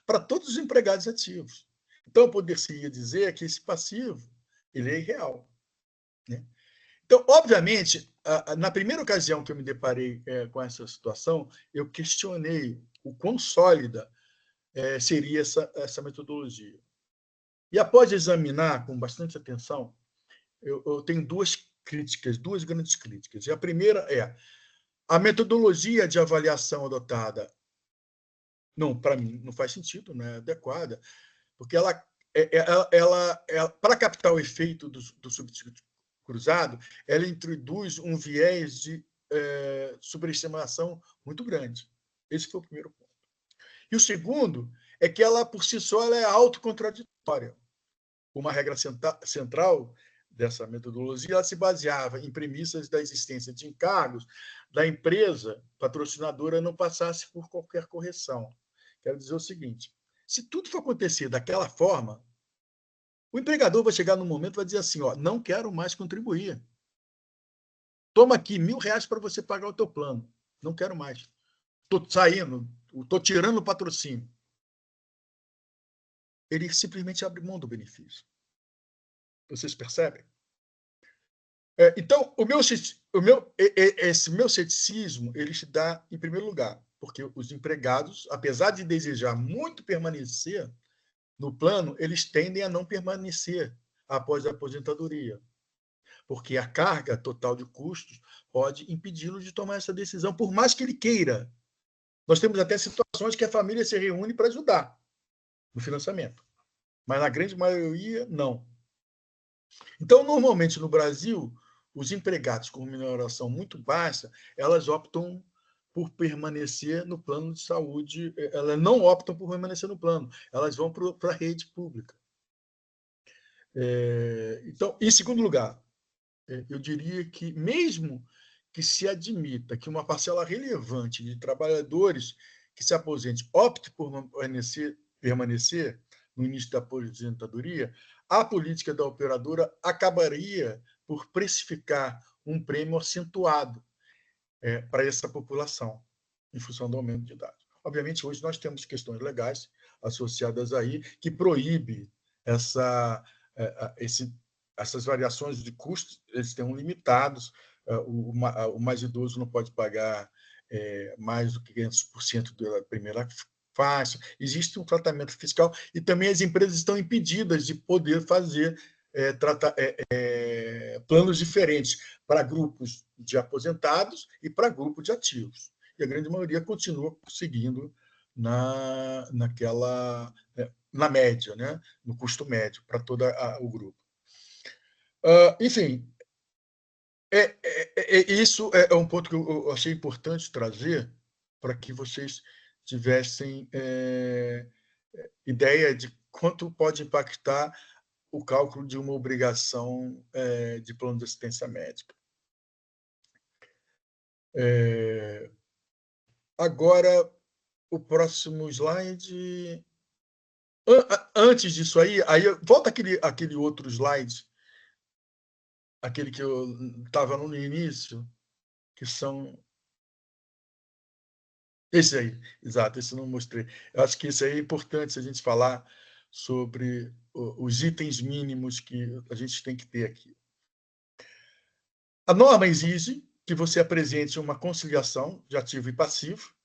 para todos os empregados ativos. Então, poder-se dizer que esse passivo ele é irreal, né? Então, obviamente, na primeira ocasião que eu me deparei com essa situação, eu questionei o quão sólida seria essa metodologia. E após examinar com bastante atenção, eu tenho duas grandes críticas. E a primeira é a metodologia de avaliação adotada. Não, para mim, não faz sentido, não é adequada, porque ela para captar o efeito do subsídio cruzado, ela introduz um viés de superestimação muito grande. Esse foi o primeiro ponto. E o segundo é que ela, por si só, ela é autocontraditória. Uma regra central dessa metodologia ela se baseava em premissas da existência de encargos da empresa patrocinadora não passasse por qualquer correção. Quero dizer o seguinte, Se tudo for acontecer daquela forma, o empregador vai chegar num momento e vai dizer assim, ó, não quero mais contribuir. Toma aqui R$1.000 para você pagar o teu plano. Não quero mais. Estou saindo, estou tirando o patrocínio. Ele simplesmente abre mão do benefício. Vocês percebem? Então, esse meu ceticismo, ele se dá em primeiro lugar, porque os empregados, apesar de desejar muito permanecer no plano, eles tendem a não permanecer após a aposentadoria, porque a carga total de custos pode impedi-lo de tomar essa decisão, por mais que ele queira. Nós temos até situações que a família se reúne para ajudar no financiamento, mas na grande maioria, não. Então, normalmente, no Brasil, os empregados com remuneração muito baixa, elas optam por permanecer no plano de saúde, elas não optam por permanecer no plano, elas vão para a rede pública. Então, em segundo lugar, eu diria que, mesmo que se admita que uma parcela relevante de trabalhadores que se aposentem opte por permanecer no início da aposentadoria, a política da operadora acabaria por precificar um prêmio acentuado para essa população, em função do aumento de idade. Obviamente, hoje nós temos questões legais associadas aí que proíbem essas variações de custos, eles estão limitados. O mais idoso não pode pagar mais do que 500% da primeira faixa. Existe um tratamento fiscal e também as empresas estão impedidas de poder fazer planos diferentes para grupos de aposentados e para grupos de ativos. E a grande maioria continua seguindo na média, né? No custo médio para todo o grupo. Enfim, isso é um ponto que eu achei importante trazer para que vocês tivessem ideia de quanto pode impactar o cálculo de uma obrigação de plano de assistência médica. Agora, o próximo slide. Antes disso aí volta aquele outro slide, aquele que eu estava no início, que são... Esse aí, exato, esse eu não mostrei. Eu acho que esse aí é importante se a gente falar sobre os itens mínimos que a gente tem que ter aqui. A norma exige que você apresente uma conciliação de ativo e passivo.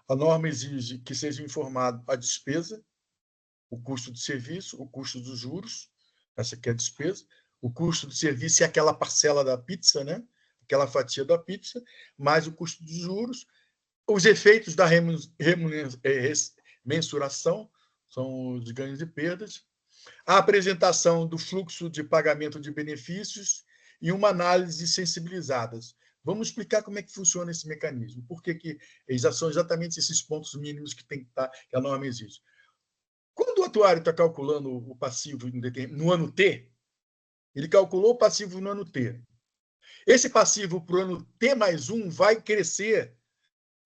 A norma exige que seja informado a despesa, o custo de serviço, o custo dos juros, essa aqui é a despesa. O custo de serviço é aquela parcela da pizza, né? Aquela fatia da pizza, mais o custo dos juros. Os efeitos da mensuração são os ganhos e perdas. A apresentação do fluxo de pagamento de benefícios e uma análise sensibilizadas. Vamos explicar como é que funciona esse mecanismo. Por que são exatamente esses pontos mínimos que tem que estar, que a norma exige. Quando o atuário está calculando o passivo no ano T, ele calculou o passivo no ano T. Esse passivo para o ano T+1 vai crescer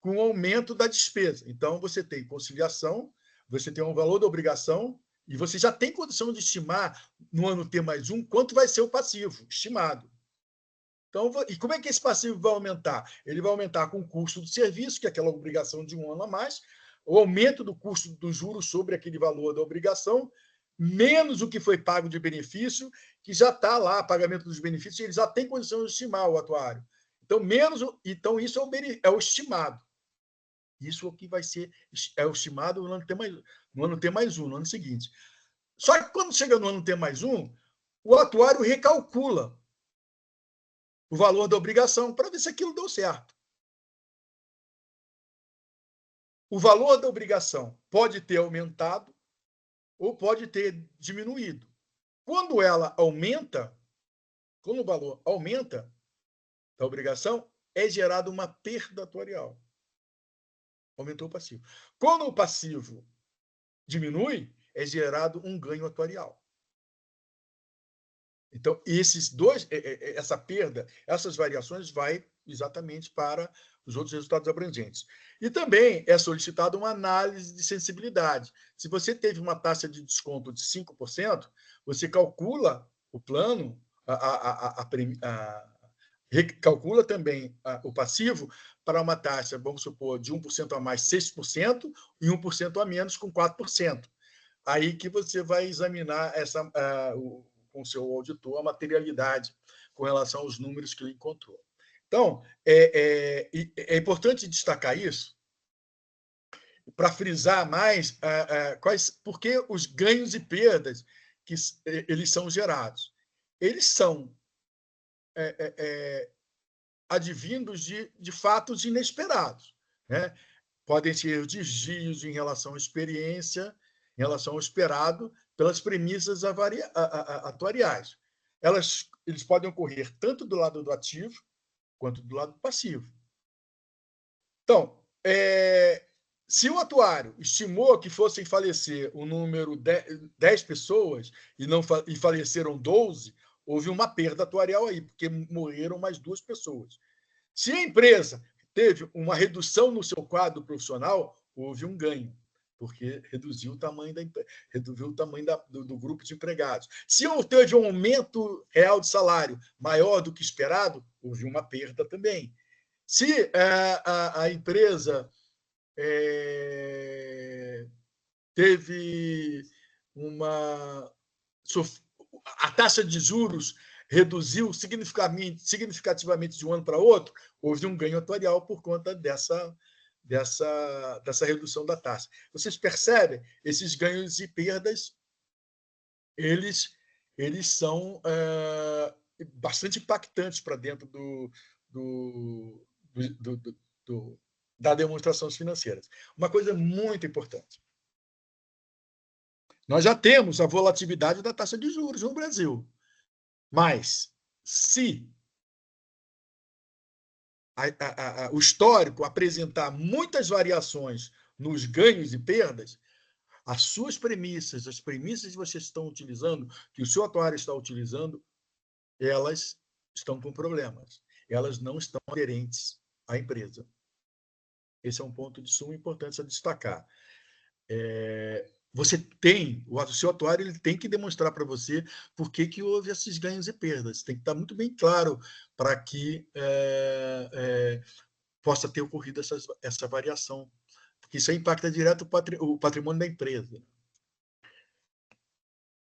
com o aumento da despesa. Então, você tem conciliação, você tem um valor da obrigação e você já tem condição de estimar no ano T+1 quanto vai ser o passivo estimado. Então, e como é que esse passivo vai aumentar? Ele vai aumentar com o custo do serviço, que é aquela obrigação de um ano a mais, o aumento do custo do juros sobre aquele valor da obrigação, menos o que foi pago de benefício, que já está lá, pagamento dos benefícios, ele já tem condição de estimar o atuário. Então isso é o estimado. Isso aqui vai ser o estimado no ano T+1, no ano seguinte. Só que quando chega no ano T+1, o atuário recalcula o valor da obrigação para ver se aquilo deu certo. O valor da obrigação pode ter aumentado ou pode ter diminuído. Quando o valor aumenta da obrigação, é gerada uma perda atuarial. Aumentou o passivo. Quando o passivo diminui, é gerado um ganho atuarial. Então, essa perda, essas variações vai exatamente para os outros resultados abrangentes. E também é solicitada uma análise de sensibilidade. Se você teve uma taxa de desconto de 5%, você calcula o plano, calcula também o passivo para uma taxa, vamos supor, de 1% a mais 6% e 1% a menos com 4%. Aí que você vai examinar com o seu auditor a materialidade com relação aos números que ele encontrou. Então, é importante destacar isso para frisar mais por que os ganhos e perdas que eles são gerados. Eles são advindos de fatos inesperados, né? Podem ser desvios em relação à experiência, em relação ao esperado, pelas premissas atuariais. Eles podem ocorrer tanto do lado do ativo quanto do lado passivo. Então, se o atuário estimou que fossem falecer um número 10 pessoas e faleceram 12, houve uma perda atuarial aí, porque morreram mais 2 pessoas. Se a empresa teve uma redução no seu quadro profissional, houve um ganho, porque reduziu o tamanho do grupo de empregados. Se teve um aumento real de salário maior do que esperado, houve uma perda também. Se a empresa teve a taxa de juros reduziu significativamente de um ano para outro, houve um ganho atuarial por conta dessa redução da taxa. Vocês percebem? Esses ganhos e perdas, eles são bastante impactantes para dentro das demonstrações financeiras. Uma coisa muito importante. Nós já temos a volatilidade da taxa de juros no Brasil. Mas, se o histórico apresentar muitas variações nos ganhos e perdas, as suas premissas, as premissas que vocês estão utilizando, que o seu atuário está utilizando, elas estão com problemas. Elas não estão aderentes à empresa. Esse é um ponto de suma importância a destacar. O seu atuário ele tem que demonstrar para você por que houve esses ganhos e perdas. Tem que estar muito bem claro para que possa ter ocorrido essa variação, porque isso aí impacta direto o patrimônio da empresa.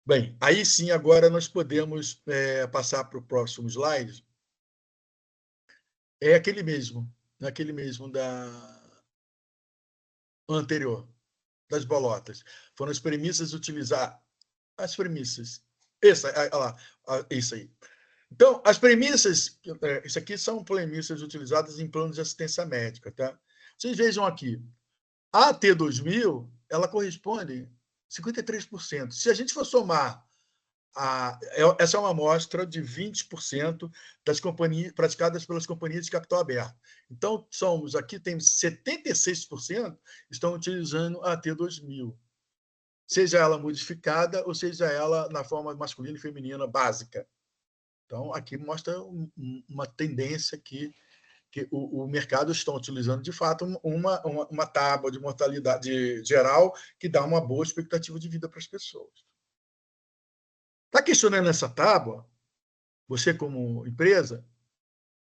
Bem, aí sim, agora nós podemos passar para o próximo slide. É aquele mesmo anterior, das bolotas. Foram as premissas utilizadas. As premissas. Isso aí. Então, as premissas, isso aqui são premissas utilizadas em planos de assistência médica, tá? Vocês vejam aqui, a AT2000, ela corresponde a 53%. Se a gente for somar, essa é uma amostra de 20% das companhias praticadas pelas companhias de capital aberto. Então, aqui temos 76% estão utilizando a AT2000. Seja ela modificada ou seja ela na forma masculina e feminina básica. Então, aqui mostra uma tendência que o mercado está utilizando, de fato, uma tábua de mortalidade geral que dá uma boa expectativa de vida para as pessoas. Está questionando essa tábua? Você, como empresa,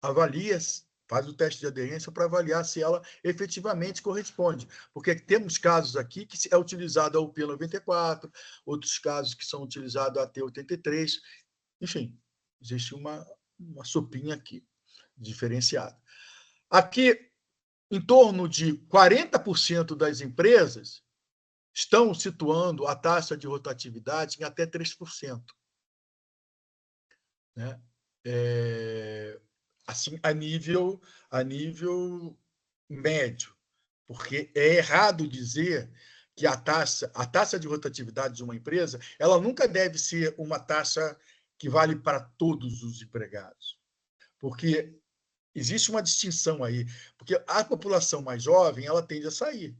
avalia, faz o teste de aderência para avaliar se ela efetivamente corresponde. Porque temos casos aqui que é utilizado a UP94, outros casos que são utilizados a AT83. Enfim, existe uma sopinha aqui, diferenciada. Aqui, em torno de 40% das empresas estão situando a taxa de rotatividade em até 3%. Né? Assim, a nível médio, porque é errado dizer que a taxa de rotatividade de uma empresa ela nunca deve ser uma taxa que vale para todos os empregados, porque existe uma distinção aí, porque a população mais jovem ela tende a sair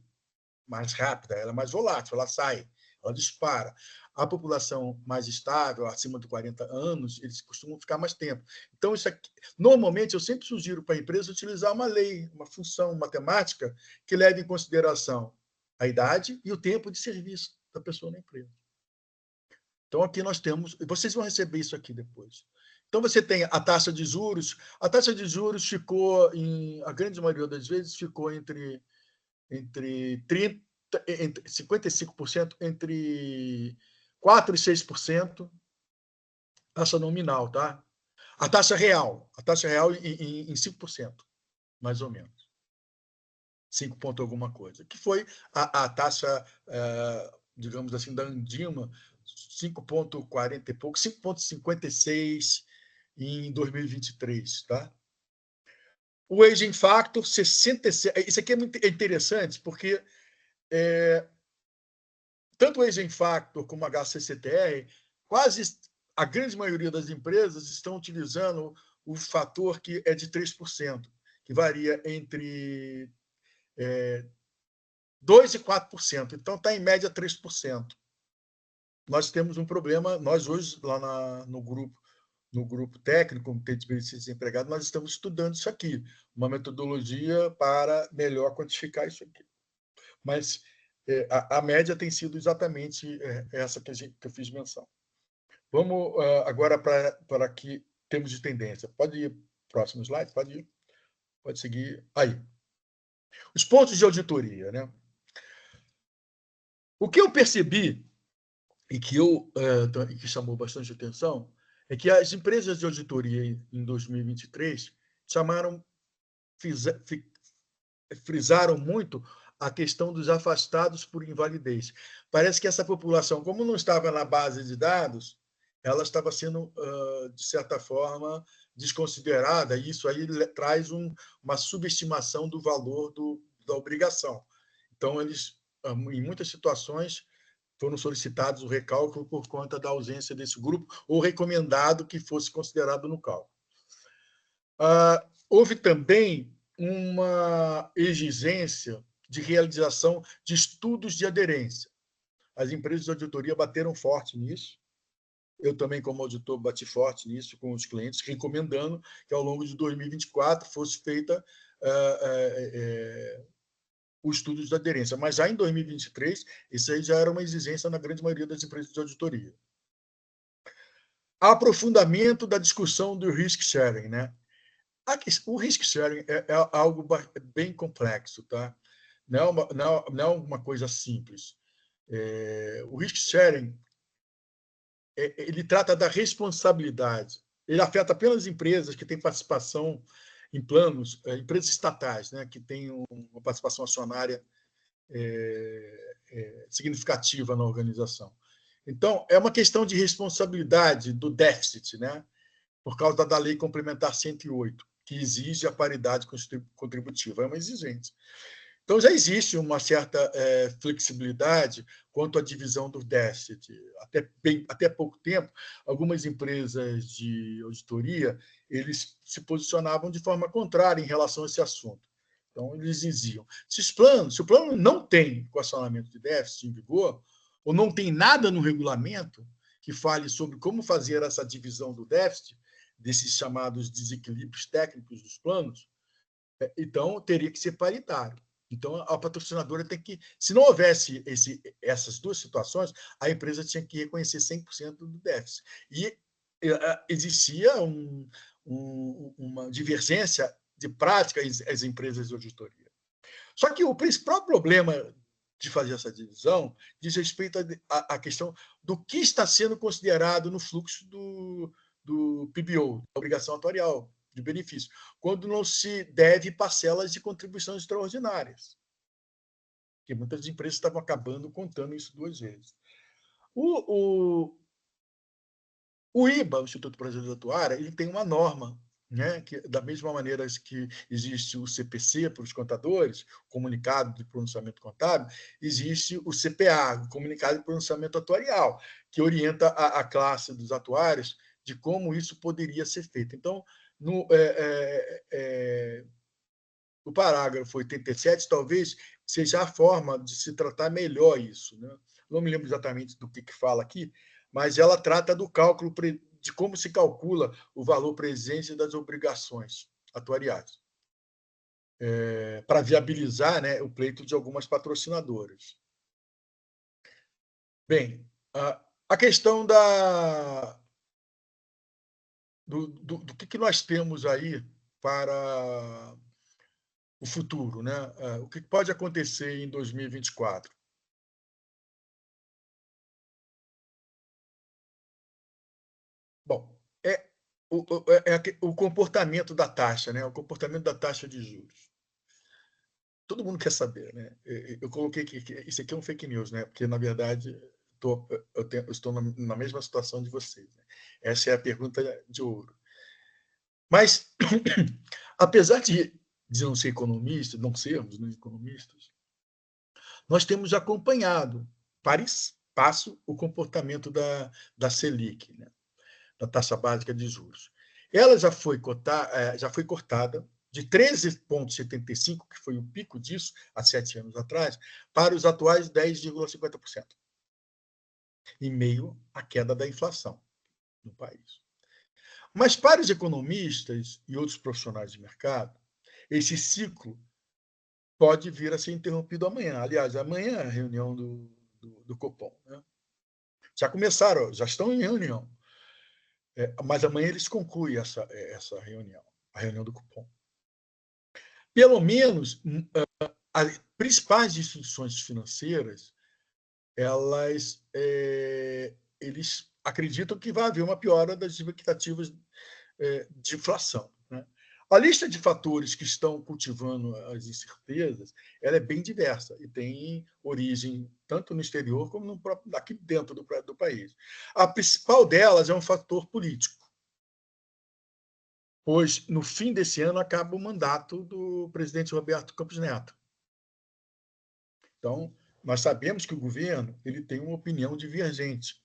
mais rápida, ela é mais volátil, ela sai, ela dispara. A população mais estável, acima de 40 anos, eles costumam ficar mais tempo. Então, isso aqui, normalmente, eu sempre sugiro para a empresa utilizar uma lei, uma função matemática que leve em consideração a idade e o tempo de serviço da pessoa na empresa. Então, aqui nós temos... Vocês vão receber isso aqui depois. Então, você tem a taxa de juros. A taxa de juros ficou, a grande maioria das vezes, ficou entre 55%, entre 4% e 6%, taxa nominal, tá? A taxa real em 5%, mais ou menos. 5 ponto alguma coisa. Que foi a taxa, digamos assim, da Andima, 5,40 e pouco, 5,56 em 2023, tá? O Aging Factor, 66. Isso aqui é muito interessante, porque tanto o Aging Factor como o HCCTR, quase a grande maioria das empresas estão utilizando o fator que é de 3%, que varia entre 2% e 4%. Então, está em média 3%. Nós temos um problema, nós hoje, lá no grupo técnico, Comitê de Benefícios Desempregados, nós estamos estudando isso aqui, uma metodologia para melhor quantificar isso aqui. Mas a média tem sido exatamente essa que eu fiz menção. Vamos agora para que temos de tendência. Pode ir, próximo slide, pode ir. Pode seguir. Aí. Os pontos de auditoria, né? O que eu percebi e que chamou bastante atenção é que as empresas de auditoria em 2023 frisaram muito a questão dos afastados por invalidez. Parece que essa população, como não estava na base de dados, ela estava sendo, de certa forma, desconsiderada, e isso aí traz uma subestimação do valor da obrigação. Então, eles, em muitas situações, foram solicitados o recálculo por conta da ausência desse grupo, ou recomendado que fosse considerado no cálculo. Houve também uma exigência de realização de estudos de aderência. As empresas de auditoria bateram forte nisso. Eu também, como auditor, bati forte nisso com os clientes, recomendando que, ao longo de 2024, fosse feita o estudo de aderência. Mas, já em 2023, isso aí já era uma exigência na grande maioria das empresas de auditoria. Aprofundamento da discussão do risk sharing, né? O risk sharing é algo bem complexo, tá? Não é uma coisa simples. O risk sharing ele trata da responsabilidade. Ele afeta apenas empresas que têm participação em planos, empresas estatais, né, que têm uma participação acionária significativa na organização. Então, é uma questão de responsabilidade do déficit, né, por causa da Lei Complementar 108, que exige a paridade contributiva. É uma exigência. Então, já existe uma certa flexibilidade quanto à divisão do déficit. Até pouco tempo, algumas empresas de auditoria eles se posicionavam de forma contrária em relação a esse assunto. Então, eles diziam, se o plano não tem equacionamento de déficit em vigor, ou não tem nada no regulamento que fale sobre como fazer essa divisão do déficit, desses chamados desequilíbrios técnicos dos planos, então teria que ser paritário. Então, a patrocinadora tem que... Se não houvesse essas duas situações, a empresa tinha que reconhecer 100% do déficit. E existia uma divergência de prática às empresas de auditoria. Só que o principal problema de fazer essa divisão diz respeito à questão do que está sendo considerado no fluxo do PBO, da obrigação atuarial de benefício, quando não se deve parcelas de contribuições extraordinárias. Porque muitas empresas estavam acabando contando isso duas vezes. O IBA, o Instituto Brasileiro de Atuária, ele tem uma norma, né, que, da mesma maneira que existe o CPC para os contadores, Comunicado de Pronunciamento Contábil, existe o CPA, o Comunicado de Pronunciamento Atuarial, que orienta a classe dos atuários de como isso poderia ser feito. Então, no parágrafo 87, talvez seja a forma de se tratar melhor isso, né? não me lembro exatamente do que fala aqui, mas ela trata do cálculo de como se calcula o valor presente das obrigações atuariais, para viabilizar, né, o pleito de algumas patrocinadoras. Bem, a questão do que nós temos aí para o futuro, né? O que pode acontecer em 2024? Bom, o comportamento da taxa, né? O comportamento da taxa de juros. Todo mundo quer saber, né? Eu coloquei que isso aqui é um fake news, né? Porque, na verdade, eu estou na mesma situação de vocês, né? Essa é a pergunta de ouro. Mas, apesar de não ser economista, não sermos, né, economistas, nós temos acompanhado para passo o comportamento da Selic, né, da taxa básica de juros. Ela já foi cortada de 13,75%, que foi o pico disso há 7 anos atrás, para os atuais 10,50%, em meio à queda da inflação no país. Mas para os economistas e outros profissionais de mercado, esse ciclo pode vir a ser interrompido amanhã. Aliás, amanhã é a reunião do Copom, né? Já começaram, já estão em reunião. Mas amanhã eles concluem essa reunião, a reunião do Copom. Pelo menos, as principais instituições financeiras, eles acreditam que vai haver uma piora das expectativas de inflação, né? A lista de fatores que estão cultivando as incertezas, ela é bem diversa e tem origem tanto no exterior como aqui dentro do país. A principal delas é um fator político, pois no fim desse ano acaba o mandato do presidente Roberto Campos Neto. Então, nós sabemos que o governo ele tem uma opinião divergente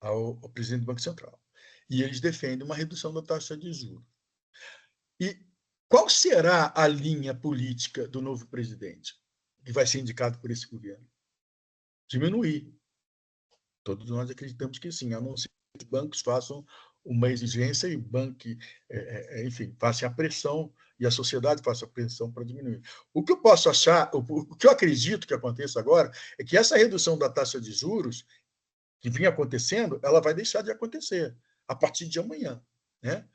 ao presidente do Banco Central. E eles defendem uma redução da taxa de juros. E qual será a linha política do novo presidente, que vai ser indicado por esse governo? Diminuir. Todos nós acreditamos que sim, a não ser que os bancos façam uma exigência e enfim, façam a pressão e a sociedade faça a pressão para diminuir. O que eu posso achar, o que eu acredito que aconteça agora é que essa redução da taxa de juros que vinha acontecendo, ela vai deixar de acontecer a partir de amanhã, né?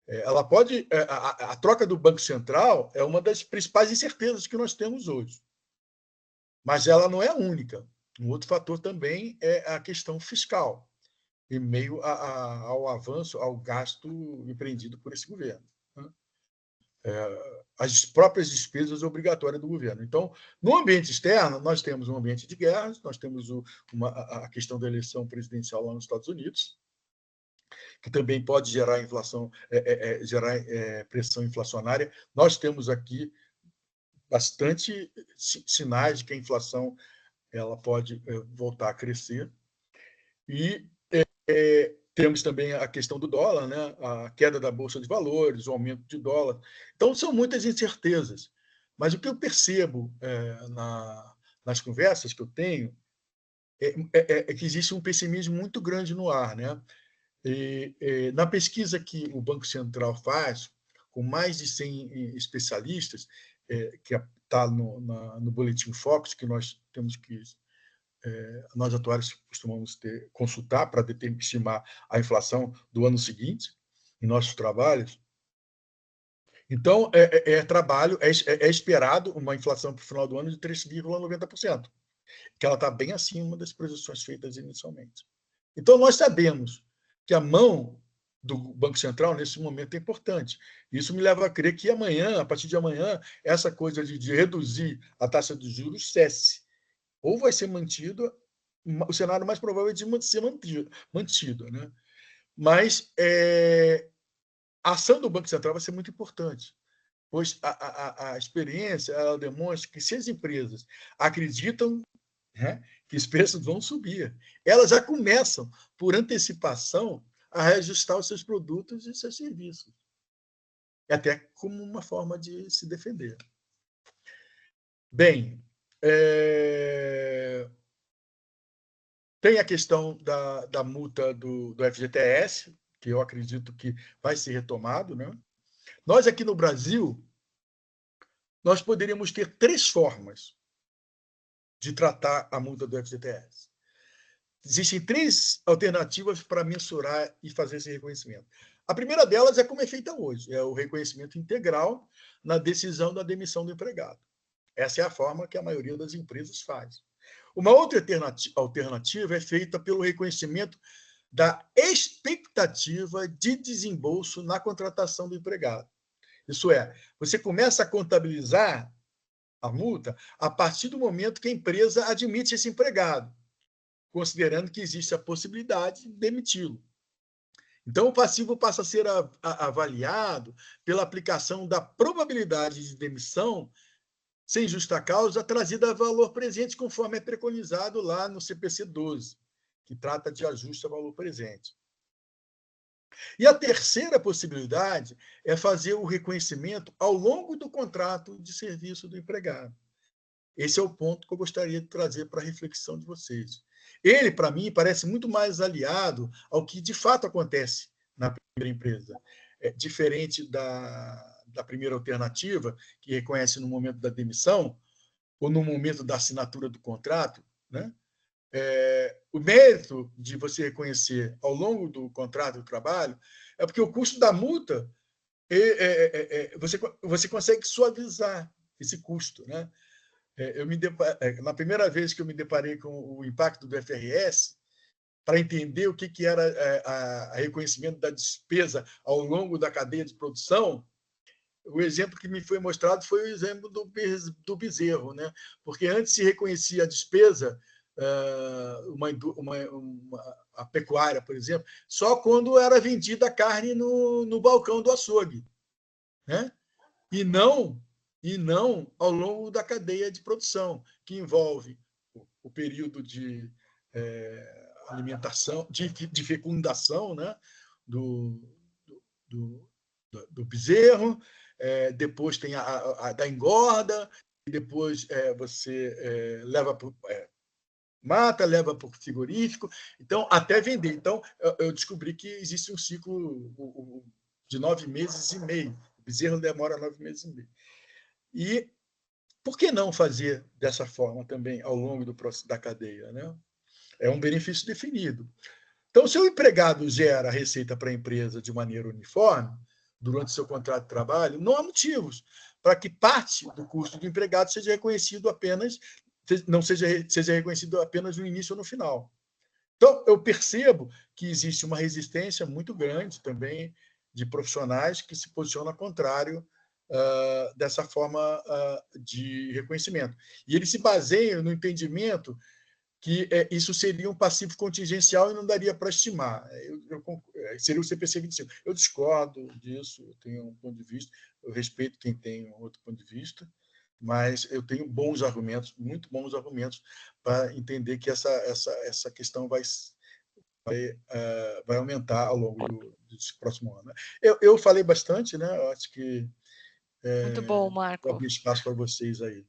Ela pode, a troca do Banco Central é uma das principais incertezas que nós temos hoje, mas ela não é a única. Um outro fator também é a questão fiscal, em meio ao avanço, ao gasto empreendido por esse governo, né? As próprias despesas obrigatórias do governo. Então, no ambiente externo, nós temos um ambiente de guerras, nós temos a questão da eleição presidencial lá nos Estados Unidos, que também pode gerar inflação, gerar pressão inflacionária. Nós temos aqui bastante sinais de que a inflação ela pode voltar a crescer. E temos também a questão do dólar, né? A queda da Bolsa de Valores, o aumento de dólar. Então, são muitas incertezas. Mas o que eu percebo nas conversas que eu tenho é que existe um pessimismo muito grande no ar, né? Na pesquisa que o Banco Central faz, com mais de 100 especialistas, que está no Boletim Focus, que nós temos que nós atuários costumamos consultar para estimar a inflação do ano seguinte em nossos trabalhos. Então, é esperado uma inflação para o final do ano de 3,90%, que ela está bem acima das projeções feitas inicialmente. Então, nós sabemos que a mão do Banco Central, nesse momento, é importante. Isso me leva a crer que amanhã, a partir de amanhã, essa coisa de reduzir a taxa de juros cesse. Ou vai ser mantido, o cenário mais provável é de ser mantido, né? Mas a ação do Banco Central vai ser muito importante, pois a experiência ela demonstra que se as empresas acreditam, né, que os preços vão subir, elas já começam, por antecipação, a reajustar os seus produtos e seus serviços, até como uma forma de se defender. Bem, Tem a questão da multa do FGTS, que eu acredito que vai ser retomado, né? Nós, aqui no Brasil, nós poderíamos ter 3 formas de tratar a multa do FGTS. Existem 3 alternativas para mensurar e fazer esse reconhecimento. A primeira delas é como é feita hoje, é o reconhecimento integral na decisão da demissão do empregado. Essa é a forma que a maioria das empresas faz. Uma outra alternativa é feita pelo reconhecimento da expectativa de desembolso na contratação do empregado. Isso é, você começa a contabilizar a multa a partir do momento que a empresa admite esse empregado, considerando que existe a possibilidade de demiti-lo. Então, o passivo passa a ser avaliado pela aplicação da probabilidade de demissão sem justa causa trazida a valor presente, conforme é preconizado lá no CPC 12, que trata de ajuste a valor presente. E a terceira possibilidade é fazer o reconhecimento ao longo do contrato de serviço do empregado. Esse é o ponto que eu gostaria de trazer para a reflexão de vocês. Ele, para mim, parece muito mais aliado ao que de fato acontece na primeira empresa. Diferente da primeira alternativa, que reconhece no momento da demissão ou no momento da assinatura do contrato, né? O mérito de você reconhecer ao longo do contrato de trabalho é porque o custo da multa, você consegue suavizar esse custo, né? Na primeira vez que eu me deparei com o impacto do FRS, para entender o que era a reconhecimento da despesa ao longo da cadeia de produção, o exemplo que me foi mostrado foi o exemplo do bezerro, né? Porque antes se reconhecia a despesa, a pecuária, por exemplo, só quando era vendida a carne no balcão do açougue, né? E não ao longo da cadeia de produção, que envolve o período de alimentação, de fecundação, né? do bezerro, depois tem a da engorda, e depois você leva para mata, leva para o frigorífico, então até vender. Então, eu descobri que existe um ciclo de 9 meses e meio. O bezerro demora 9 meses e meio. E por que não fazer dessa forma também ao longo da cadeia, né? É um benefício definido. Então, se o empregado gera receita para a empresa de maneira uniforme, durante seu contrato de trabalho, não há motivos para que parte do custo do empregado seja reconhecido apenas, não seja reconhecido apenas no início ou no final. Então, eu percebo que existe uma resistência muito grande também de profissionais que se posicionam ao contrário dessa forma de reconhecimento. E eles se baseiam no entendimento que isso seria um passivo contingencial e não daria para estimar. Seria o CPC 25. Eu discordo disso, eu tenho um ponto de vista, eu respeito quem tem um outro ponto de vista, mas eu tenho bons argumentos, muito bons argumentos, para entender que essa questão vai aumentar ao longo desse próximo ano. Eu falei bastante, né? Eu acho que muito bom, Marco. Vou abrir espaço para vocês aí.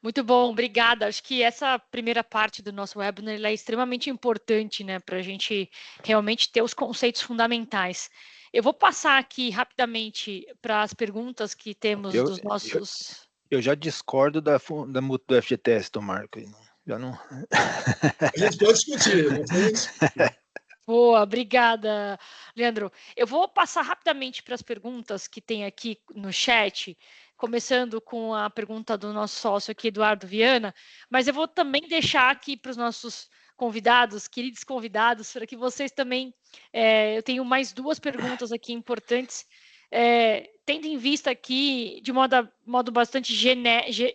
Muito bom, obrigada. Acho que essa primeira parte do nosso webinar é extremamente importante, né, para a gente realmente ter os conceitos fundamentais. Eu vou passar aqui rapidamente para as perguntas que temos dos nossos... Eu já discordo da multa do FGTS, do Marco. Já não... A gente pode discutir, não foi isso? Boa, obrigada, Leandro. Eu vou passar rapidamente para as perguntas que tem aqui no chat, começando com a pergunta do nosso sócio aqui, Eduardo Viana, mas eu vou também deixar aqui para os nossos convidados, queridos convidados, para que vocês também... eu tenho mais 2 perguntas aqui importantes, tendo em vista aqui, de modo bastante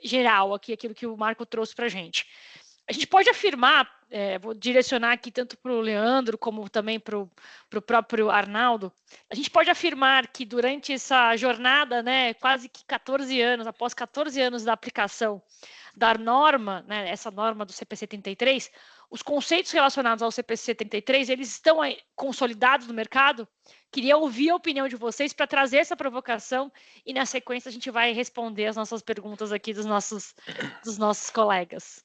geral, aqui, aquilo que o Marco trouxe para a gente. A gente pode afirmar, vou direcionar aqui tanto para o Leandro como também para o próprio Arnaldo, a gente pode afirmar que durante essa jornada, né, quase que 14 anos, após 14 anos da aplicação da norma, né, essa norma do CP 73, os conceitos relacionados ao CPC 33, eles estão aí consolidados no mercado? Queria ouvir a opinião de vocês para trazer essa provocação e, na sequência, a gente vai responder as nossas perguntas aqui dos nossos colegas.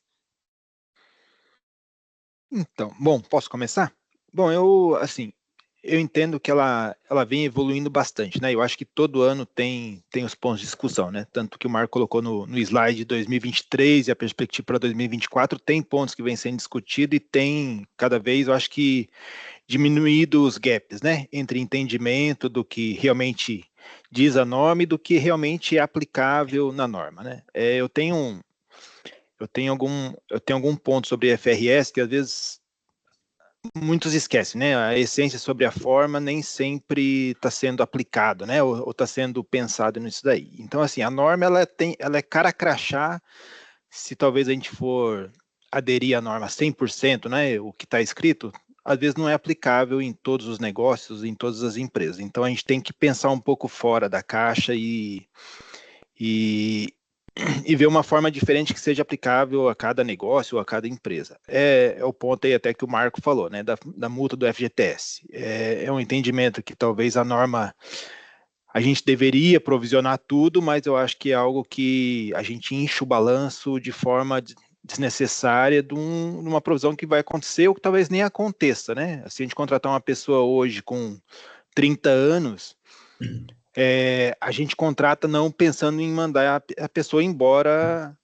Então, bom, posso começar? Bom, eu entendo que ela vem evoluindo bastante, né? Eu acho que todo ano tem os pontos de discussão, né? Tanto que o Marco colocou no slide 2023 e a perspectiva para 2024, tem pontos que vêm sendo discutidos e tem, cada vez, eu acho que, diminuído os gaps, né? Entre entendimento do que realmente diz a norma e do que realmente é aplicável na norma, né? Eu tenho algum ponto sobre FRS que, às vezes, muitos esquecem, né? A essência sobre a forma nem sempre está sendo aplicado, né? Ou está sendo pensado nisso daí. Então, assim, a norma ela é cara crachá. Se talvez a gente for aderir à norma 100%, né? O que está escrito, às vezes não é aplicável em todos os negócios, em todas as empresas. Então, a gente tem que pensar um pouco fora da caixa e ver uma forma diferente que seja aplicável a cada negócio ou a cada empresa. É o ponto aí até que o Marco falou, né, da multa do FGTS. É um entendimento que talvez a norma, a gente deveria provisionar tudo, mas eu acho que é algo que a gente enche o balanço de forma desnecessária de uma provisão que vai acontecer ou que talvez nem aconteça, né? Se a gente contratar uma pessoa hoje com 30 anos... a gente contrata não pensando em mandar a pessoa embora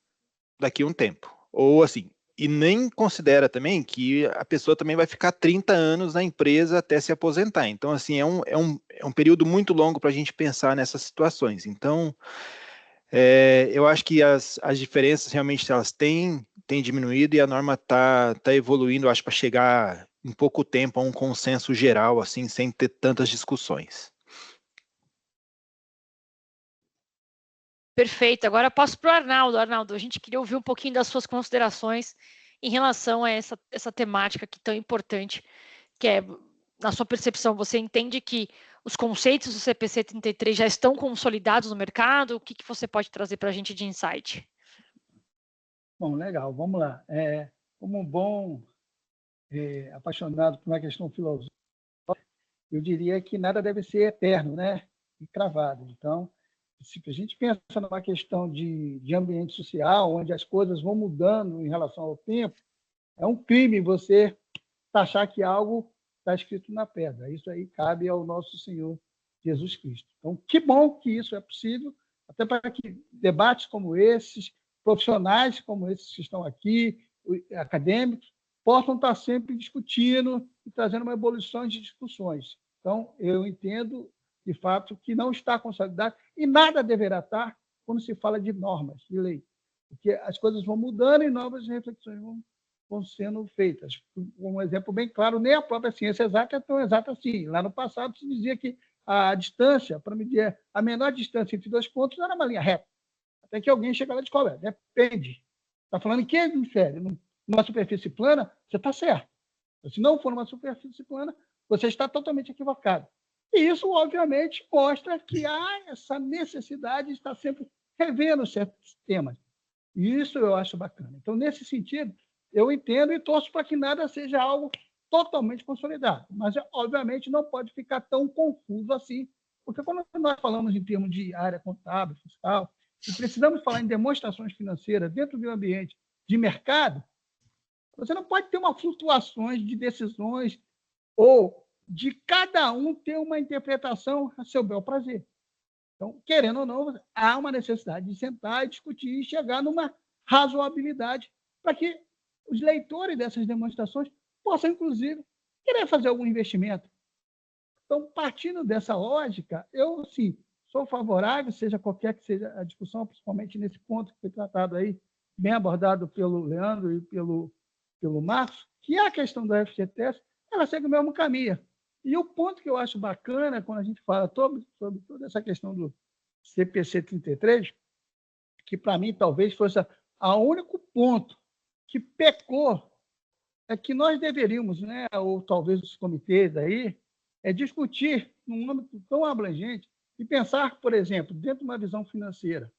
daqui a um tempo. Ou assim, e nem considera também que a pessoa também vai ficar 30 anos na empresa até se aposentar. Então, assim, é um período muito longo para a gente pensar nessas situações. Então, eu acho que as diferenças realmente elas têm diminuído e a norma tá evoluindo, acho, para chegar em pouco tempo a um consenso geral, assim, sem ter tantas discussões. Perfeito. Agora passo para o Arnaldo. Arnaldo, a gente queria ouvir um pouquinho das suas considerações em relação a essa temática aqui tão importante, que é, na sua percepção, você entende que os conceitos do CPC 33 já estão consolidados no mercado? O que você pode trazer para a gente de insight? Bom, legal, vamos lá. Como um bom apaixonado por uma questão filosófica, eu diria que nada deve ser eterno, né? E cravado. Então, se a gente pensa numa questão de ambiente social, onde as coisas vão mudando em relação ao tempo, é um crime você taxar que algo está escrito na pedra. Isso aí cabe ao nosso Senhor Jesus Cristo. Então, que bom que isso é possível, até para que debates como esses, profissionais como esses que estão aqui, acadêmicos, possam estar sempre discutindo e trazendo uma evolução de discussões. Então, eu entendo, de fato, que não está consolidado e nada deverá estar quando se fala de normas, de lei, porque as coisas vão mudando e novas reflexões vão sendo feitas. Um exemplo bem claro, nem a própria ciência exata é tão exata assim. Lá no passado se dizia que a distância, para medir a menor distância entre dois pontos, era uma linha reta. Até que alguém chega lá e descobre, depende. Está falando em que hemisfério? Numa superfície plana, você está certo. Se não for numa superfície plana, você está totalmente equivocado. E isso, obviamente, mostra que há essa necessidade de estar sempre revendo certos temas. E isso eu acho bacana. Então, nesse sentido, eu entendo e torço para que nada seja algo totalmente consolidado. Mas, obviamente, não pode ficar tão confuso assim, porque quando nós falamos em termos de área contábil, fiscal, e precisamos falar em demonstrações financeiras dentro de um ambiente de mercado, você não pode ter uma flutuações de decisões ou de cada um ter uma interpretação a seu bel prazer. Então, querendo ou não, há uma necessidade de sentar e discutir e chegar numa razoabilidade para que os leitores dessas demonstrações possam, inclusive, querer fazer algum investimento. Então, partindo dessa lógica, eu, sim, sou favorável, seja qualquer que seja a discussão, principalmente nesse ponto que foi tratado aí, bem abordado pelo Leandro e pelo Marcos, que é a questão do FGTS, ela segue o mesmo caminho. E o ponto que eu acho bacana, quando a gente fala sobre toda essa questão do CPC 33, que para mim talvez fosse o único ponto que pecou, é que nós deveríamos, né, ou talvez os comitês aí, discutir num âmbito tão abrangente e pensar, por exemplo, dentro de uma visão financeira.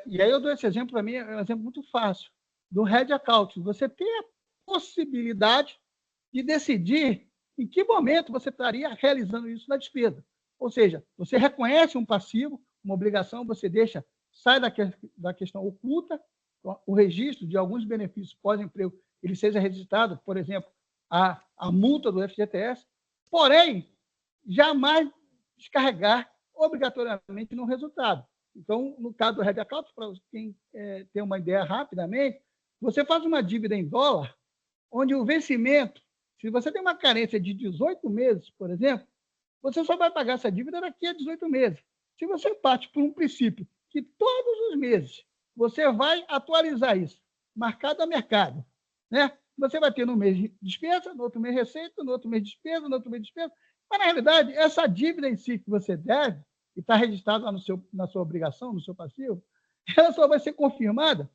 E aí eu dou esse exemplo, para mim, é um exemplo muito fácil, do hedge account. Você ter a possibilidade de decidir em que momento você estaria realizando isso na despesa. Ou seja, você reconhece um passivo, uma obrigação, você deixa, sai da questão oculta, o registro de alguns benefícios pós-emprego, ele seja registrado, por exemplo, a multa do FGTS, porém, jamais descarregar obrigatoriamente no resultado. Então, no caso do Head Account, para quem tem uma ideia rapidamente, você faz uma dívida em dólar, onde o vencimento, se você tem uma carência de 18 meses, por exemplo, você só vai pagar essa dívida daqui a 18 meses. Se você parte por um princípio que todos os meses você vai atualizar isso, marcado a mercado, né? Você vai ter no mês despesa, no outro mês receita, no outro mês despesa, no outro mês despesa. Mas, na realidade, essa dívida em si que você deve, e está registrada lá na sua obrigação, no seu passivo, ela só vai ser confirmada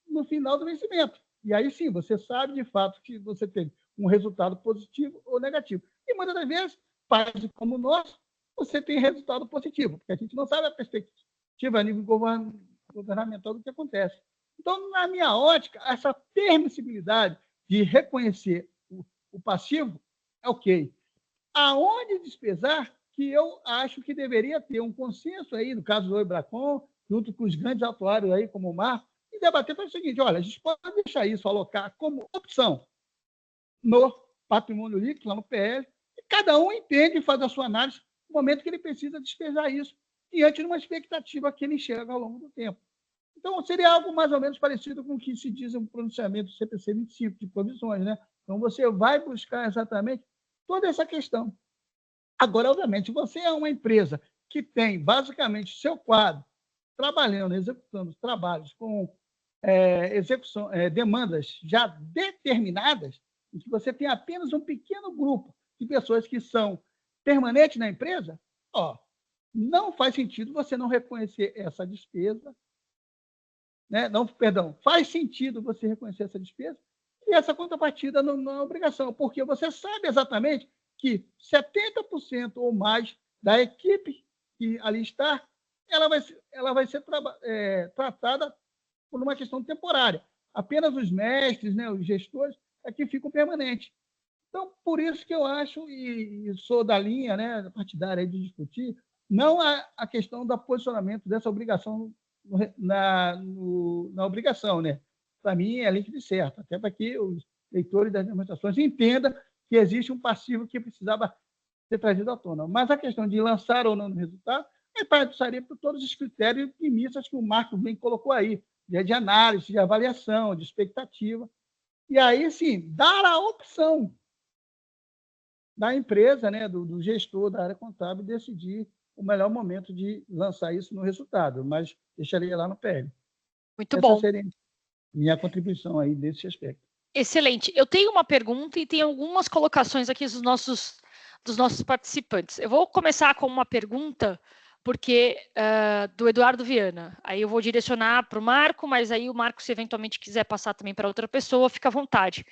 no final do vencimento. E aí sim, você sabe de fato que você teve um resultado positivo ou negativo. E muitas das vezes, países como o nosso, você tem resultado positivo, porque a gente não sabe a perspectiva a nível governamental do que acontece. Então, na minha ótica, essa permissibilidade de reconhecer o passivo é ok. Aonde despesar, que eu acho que deveria ter um consenso aí, no caso do Oibracon, junto com os grandes atuários aí, como o Marco, e debater para o seguinte: olha, a gente pode deixar isso, alocar como opção no patrimônio líquido, lá no PL, e cada um entende e faz a sua análise no momento que ele precisa despejar isso, diante de uma expectativa que ele enxerga ao longo do tempo. Então, seria algo mais ou menos parecido com o que se diz no pronunciamento do CPC 25, de provisões, né? Então, você vai buscar exatamente toda essa questão. Agora, obviamente, você é uma empresa que tem, basicamente, seu quadro trabalhando, executando trabalhos com demandas já determinadas, em que você tem apenas um pequeno grupo de pessoas que são permanentes na empresa, não faz sentido você não reconhecer essa despesa, né? Não, perdão, faz sentido você reconhecer essa despesa e essa contrapartida não é obrigação, porque você sabe exatamente que 70% ou mais da equipe que ali está, ela vai ser tratada por uma questão temporária. Apenas os mestres, né, os gestores, é que ficam permanentes. Então, por isso que eu acho, e sou da linha, né, partidária de discutir, não a questão do posicionamento dessa obrigação na obrigação, né? Para mim, é líquido e certo, até para que os leitores das demonstrações entendam que existe um passivo que precisava ser trazido à tona. Mas a questão de lançar ou não no resultado passaria por todos os critérios e premissas que o Marco bem colocou aí, de análise, de avaliação, de expectativa. E aí, sim, dar a opção da empresa, né, do gestor da área contábil, decidir o melhor momento de lançar isso no resultado, mas deixaria lá no PL. Muito bom. Essa seria minha contribuição aí nesse aspecto. Excelente. Eu tenho uma pergunta e tenho algumas colocações aqui dos nossos participantes. Eu vou começar com uma pergunta, porque do Eduardo Viana. Aí eu vou direcionar para o Marco, mas aí o Marco, se eventualmente quiser passar também para outra pessoa, fica à vontade.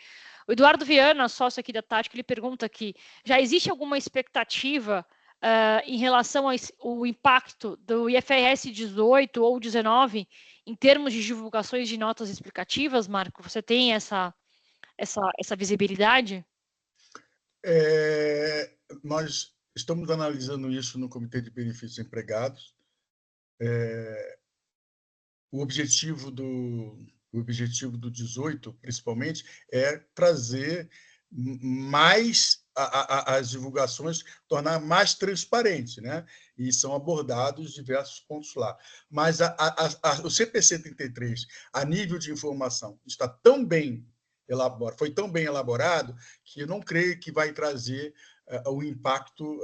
O Eduardo Viana, sócio aqui da Tática, ele pergunta aqui: já existe alguma expectativa em relação ao impacto do IFRS 18 ou 19 em termos de divulgações de notas explicativas, Marco? Você tem essa visibilidade? Nós estamos analisando isso no Comitê de Benefícios Empregados. O objetivo do 18, principalmente, é trazer mais as divulgações, tornar mais transparente, né? E são abordados diversos pontos lá. Mas o CPC 33, a nível de informação, está tão bem elaborado, foi tão bem elaborado, que eu não creio que vai trazer o impacto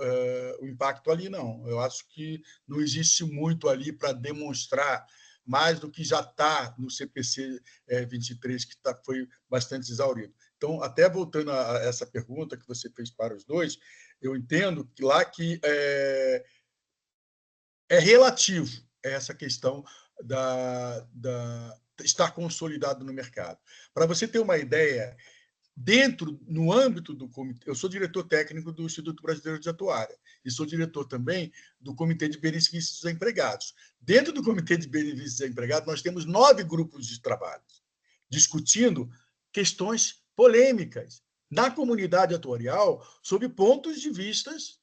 ali, não. Eu acho que não existe muito ali para demonstrar mais do que já está no CPC 23, que foi bastante exaurido. Então, até voltando a essa pergunta que você fez para os dois, eu entendo que lá que é relativo essa questão estar consolidado no mercado. Para você ter uma ideia, no âmbito do comitê, eu sou diretor técnico do Instituto Brasileiro de Atuária e sou diretor também do Comitê de Benefícios dos Empregados. Dentro do Comitê de Benefícios dos Empregados, nós temos 9 grupos de trabalho. discutindo questões polêmicas na comunidade atuarial sob pontos de vistas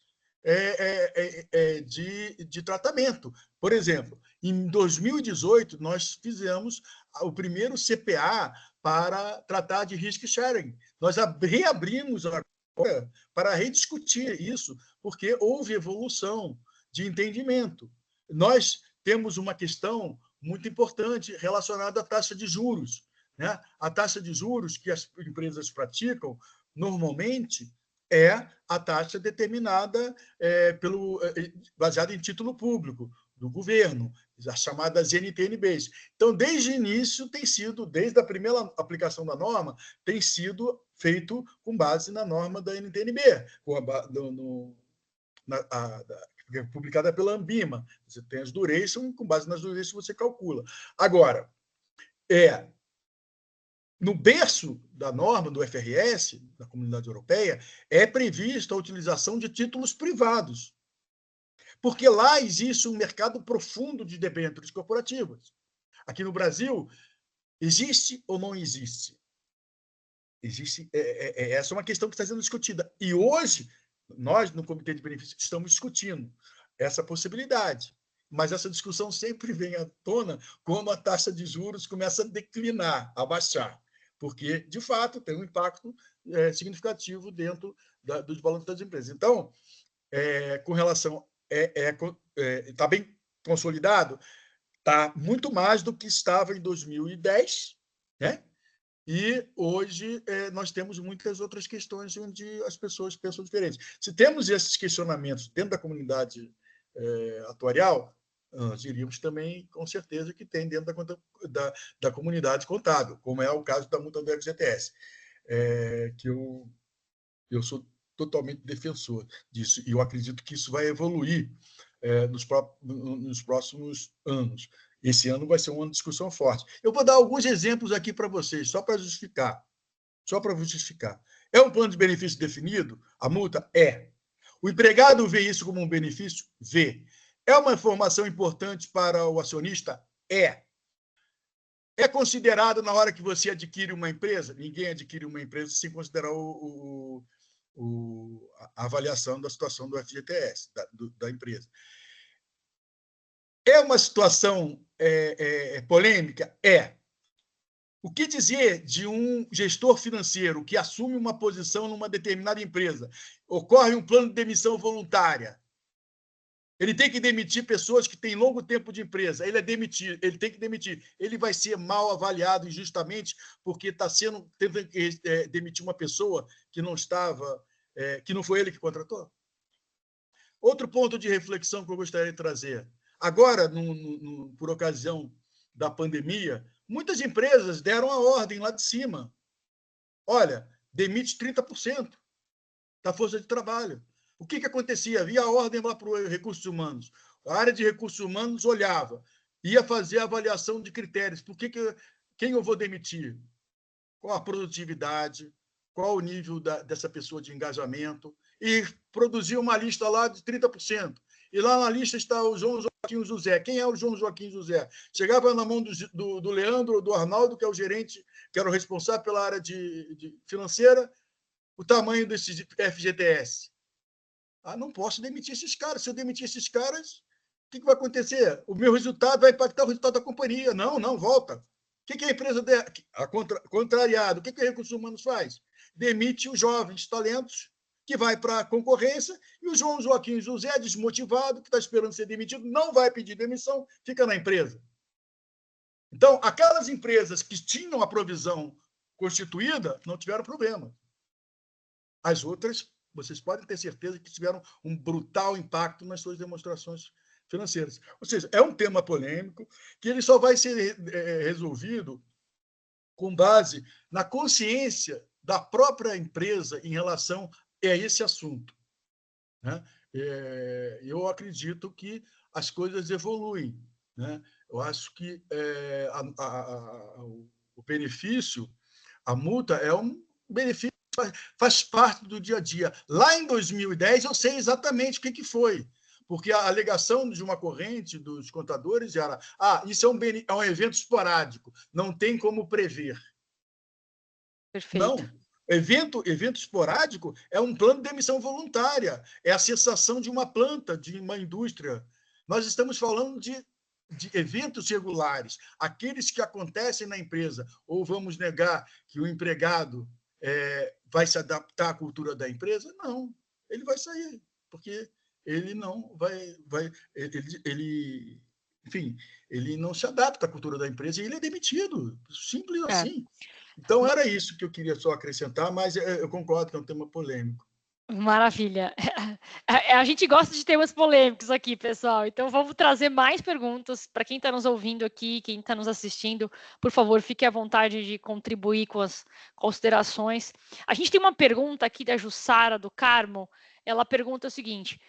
de tratamento. Por exemplo, em 2018, nós fizemos o primeiro CPA para tratar de risk sharing. Nós reabrimos agora para rediscutir isso, porque houve evolução de entendimento. Nós temos uma questão muito importante relacionada à taxa de juros, né? A taxa de juros que as empresas praticam, normalmente, é a taxa determinada baseada em título público do governo, as chamadas NTNBs. Então, desde o início, desde a primeira aplicação da norma, tem sido feito com base na norma da NTNB, publicada pela Ambima. Você tem as durations, com base nas durations você calcula. Agora, no berço da norma do FRS, da Comunidade Europeia, é prevista a utilização de títulos privados, porque lá existe um mercado profundo de debêntures corporativas. Aqui no Brasil, existe ou não existe? Existe. Essa é uma questão que está sendo discutida. E hoje, nós, no Comitê de Benefícios, estamos discutindo essa possibilidade. Mas essa discussão sempre vem à tona quando a taxa de juros começa a declinar, a baixar, porque, de fato, tem um impacto significativo dentro dos balanços das empresas. Então, com relação... Está bem consolidado? Está muito mais do que estava em 2010, né? E hoje nós temos muitas outras questões onde as pessoas pensam diferente. Se temos esses questionamentos dentro da comunidade atuarial, nós diríamos também, com certeza, que tem dentro da comunidade contábil, como é o caso da multa do FGTS, que eu sou totalmente defensor disso, e eu acredito que isso vai evoluir nos próximos anos. Esse ano vai ser um ano de discussão forte. Eu vou dar alguns exemplos aqui para vocês, só para justificar. É um plano de benefício definido? A multa? É. O empregado vê isso como um benefício? Vê. É uma informação importante para o acionista? É. É considerado na hora que você adquire uma empresa? Ninguém adquire uma empresa sem considerar a avaliação da situação do FGTS, da empresa. É uma situação polêmica? É. O que dizer de um gestor financeiro que assume uma posição numa determinada empresa? Ocorre um plano de demissão voluntária. Ele tem que demitir pessoas que têm longo tempo de empresa. Ele tem que demitir. Ele vai ser mal avaliado injustamente porque está tendo que demitir uma pessoa que não estava, que não foi ele que contratou? Outro ponto de reflexão que eu gostaria de trazer. Agora, por ocasião da pandemia, muitas empresas deram a ordem lá de cima. Olha, demite 30% da força de trabalho. O que acontecia? Havia a ordem lá para os recursos humanos. A área de recursos humanos olhava, ia fazer a avaliação de critérios. Quem eu vou demitir? Qual a produtividade? Qual o nível dessa pessoa de engajamento? E produzia uma lista lá de 30%. E lá na lista está o João Joaquim José. Quem é o João Joaquim José? Chegava na mão do Leandro ou do Arnaldo, que é o gerente, que era o responsável pela área de financeira, o tamanho desse FGTS. Não posso demitir esses caras. Se eu demitir esses caras, o que vai acontecer? O meu resultado vai impactar o resultado da companhia. Não, volta. O que a empresa contrariado? O que o Recursos Humanos faz? Demite os jovens talentos, que vai para a concorrência, e o João Joaquim José, desmotivado, que está esperando ser demitido, não vai pedir demissão, fica na empresa. Então, aquelas empresas que tinham a provisão constituída não tiveram problema. As outras, vocês podem ter certeza que tiveram um brutal impacto nas suas demonstrações financeiras. Ou seja, é um tema polêmico que ele só vai ser resolvido com base na consciência da própria empresa em relação a esse assunto, né? Eu acredito que as coisas evoluem, né? Eu acho que o benefício, a multa, é um benefício que faz parte do dia a dia. Lá em 2010, eu sei exatamente o que foi, porque a alegação de uma corrente dos contadores era isso é um evento esporádico, não tem como prever. Perfeito. Não. Evento esporádico é um plano de demissão voluntária, é a cessação de uma planta, de uma indústria. Nós estamos falando de eventos regulares, aqueles que acontecem na empresa, ou vamos negar que o empregado vai se adaptar à cultura da empresa? Não, ele vai sair, porque ele não enfim, ele não se adapta à cultura da empresa e ele é demitido, simples assim. Então, era isso que eu queria só acrescentar, mas eu concordo que é um tema polêmico. Maravilha. A gente gosta de temas polêmicos aqui, pessoal. Então, vamos trazer mais perguntas para quem está nos ouvindo aqui, quem está nos assistindo. Por favor, fique à vontade de contribuir com as considerações. A gente tem uma pergunta aqui da Jussara, do Carmo. Ela pergunta o seguinte: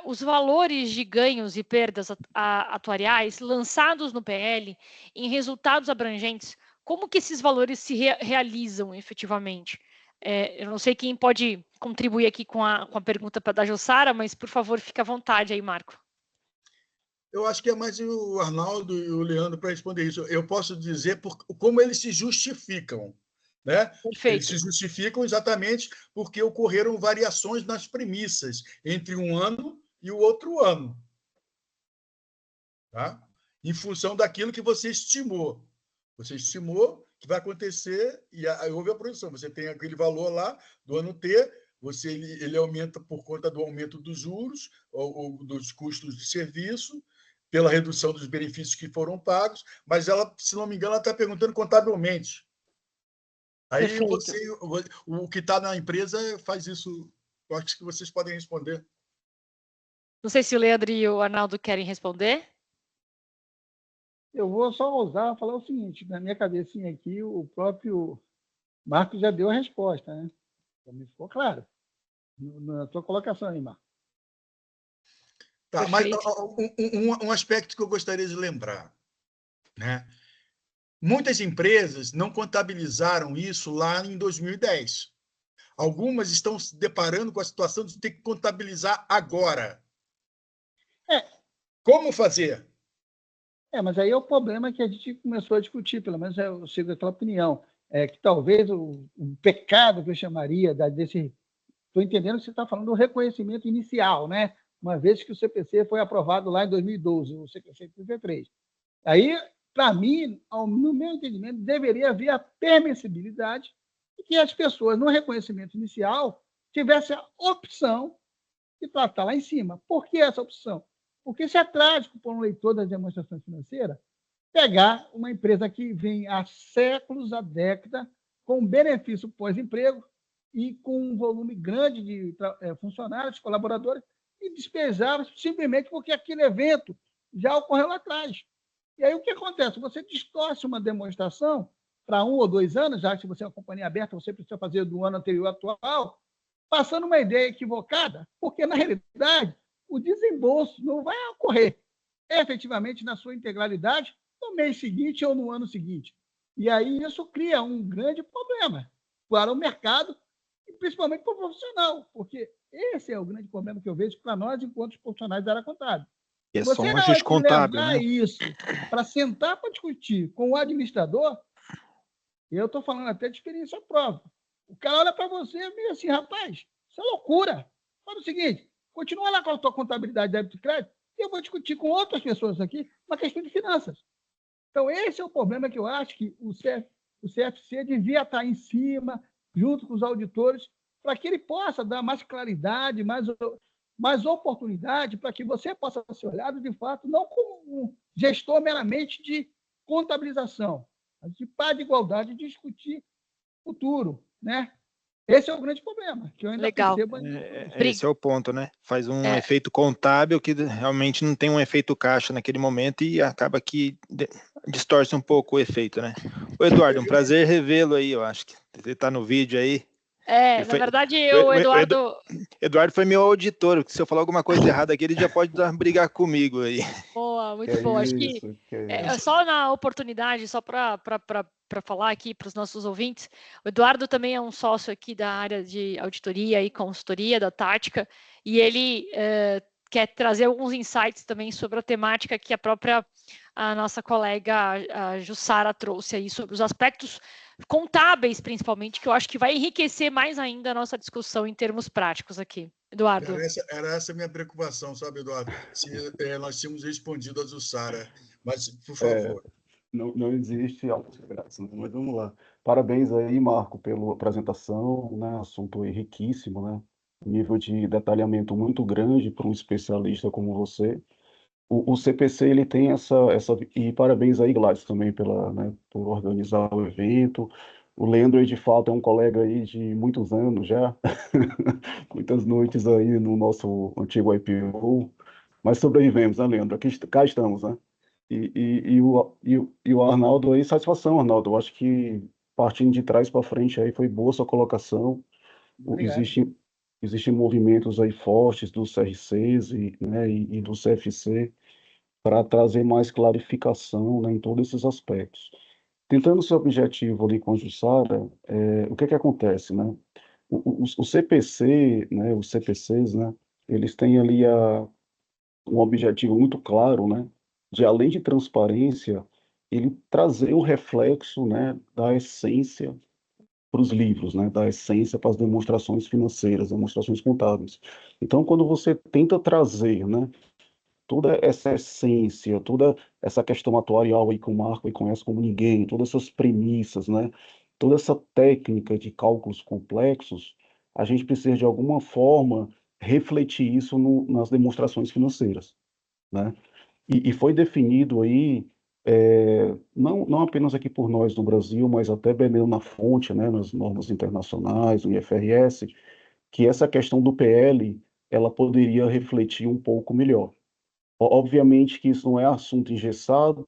os valores de ganhos e perdas atuariais lançados no PL em resultados abrangentes, como que esses valores se realizam efetivamente? Eu não sei quem pode contribuir aqui com a pergunta da Jussara, mas, por favor, fique à vontade aí, Marco. Eu acho que é mais o Arnaldo e o Leandro para responder isso. Eu posso dizer como eles se justificam. Né? Perfeito. Eles se justificam exatamente porque ocorreram variações nas premissas entre um ano e o outro ano. Tá? Em função daquilo que você estimou. Você estimou que vai acontecer e houve a produção. Você tem aquele valor lá do ano T, ele aumenta por conta do aumento dos juros ou dos custos de serviço, pela redução dos benefícios que foram pagos, mas ela, se não me engano, ela está perguntando contabilmente. Aí o que está na empresa faz isso. Eu acho que vocês podem responder. Não sei se o Leandro e o Arnaldo querem responder. Eu vou só ousar falar o seguinte: na minha cabecinha aqui, o próprio Marcos já deu a resposta, né? Para mim ficou claro. Na tua colocação aí, Marcos. Tá, mas um aspecto que eu gostaria de lembrar, né? Muitas empresas não contabilizaram isso lá em 2010. Algumas estão se deparando com a situação de ter que contabilizar agora. Como fazer? Mas aí é o problema que a gente começou a discutir, pelo menos eu sigo aquela opinião, que talvez o pecado que eu chamaria desse... Estou entendendo que você está falando do reconhecimento inicial, né? Uma vez que o CPC foi aprovado lá em 2012, o CPC 33. Aí, para mim, no meu entendimento, deveria haver a permissibilidade de que as pessoas, no reconhecimento inicial, tivessem a opção de tratar lá em cima. Por que essa opção? Porque isso é trágico para um leitor das demonstrações financeiras pegar uma empresa que vem há séculos, há décadas, com benefício pós-emprego e com um volume grande de funcionários, colaboradores, e despejar simplesmente porque aquele evento já ocorreu lá atrás. E aí o que acontece? Você distorce uma demonstração para 1 ou 2 anos, já que se você é uma companhia aberta, você precisa fazer do ano anterior atual, passando uma ideia equivocada, porque, na realidade, o desembolso não vai ocorrer efetivamente na sua integralidade no mês seguinte ou no ano seguinte. E aí isso cria um grande problema para o mercado e principalmente para o profissional, porque esse é o grande problema que eu vejo para nós enquanto profissionais da área contábil. É só um ajuste contábil, né? Isso para sentar para discutir com o administrador, eu estou falando até de experiência própria. O cara olha para você e meio assim, rapaz, isso é loucura. Fala o seguinte, continua lá com a tua contabilidade de débito e crédito e eu vou discutir com outras pessoas aqui uma questão de finanças. Então, esse é o problema que eu acho que o CFC devia estar em cima, junto com os auditores, para que ele possa dar mais claridade, mais oportunidade, para que você possa ser olhado, de fato, não como um gestor meramente de contabilização, mas de par de igualdade, de discutir futuro, né? Esse é o grande problema, que eu ainda percebo. Esse é o ponto, né? Faz um efeito contábil que realmente não tem um efeito caixa naquele momento e acaba que distorce um pouco o efeito, né? Ô, Eduardo, um prazer revê-lo aí, eu acho que ele está no vídeo aí. Na verdade, o Eduardo... Eduardo foi meu auditor, porque se eu falar alguma coisa errada aqui, ele já pode brigar comigo aí. Boa, muito bom. Acho que só na oportunidade, só para falar aqui para os nossos ouvintes, o Eduardo também é um sócio aqui da área de auditoria e consultoria da Tática, e ele quer trazer alguns insights também sobre a temática que a nossa colega a Jussara trouxe aí, sobre os aspectos contábeis, principalmente, que eu acho que vai enriquecer mais ainda a nossa discussão em termos práticos aqui. Eduardo. Era essa a minha preocupação, sabe, Eduardo? Se nós tínhamos respondido a Jussara, mas, por favor. Não existe autossegurança, né? Mas vamos lá. Parabéns aí, Marco, pela apresentação, né? Assunto aí riquíssimo, né? Nível de detalhamento muito grande para um especialista como você. O CPC ele tem essa e parabéns aí, Gladys, também pela, né, por organizar o evento. O Leandro, de fato, é um colega aí de muitos anos já, muitas noites aí no nosso antigo IPO, mas sobrevivemos, né, Leandro? Cá estamos, né? E o Arnaldo aí, satisfação, Arnaldo. Eu acho que partindo de trás para frente aí foi boa sua colocação. Obrigado. Existem movimentos aí fortes dos CRCs e do CFC para trazer mais clarificação, né, em todos esses aspectos. Tentando ser objetivo ali com a Jussara, o que acontece, né? O CPC, né, os CPCs, né, eles têm ali um objetivo muito claro, né, de além de transparência, ele trazer o reflexo, né, da essência para os livros, né, da essência para as demonstrações financeiras, demonstrações contábeis. Então, quando você tenta trazer, né, toda essa essência, toda essa questão atuarial aí que o Marco aí conhece como ninguém, todas essas premissas, né? Toda essa técnica de cálculos complexos, a gente precisa de alguma forma refletir isso nas demonstrações financeiras, né? E foi definido aí, não apenas aqui por nós no Brasil, mas até bebendo na fonte, né, nas normas internacionais, no IFRS, que essa questão do PL, ela poderia refletir um pouco melhor. Obviamente que isso não é assunto engessado,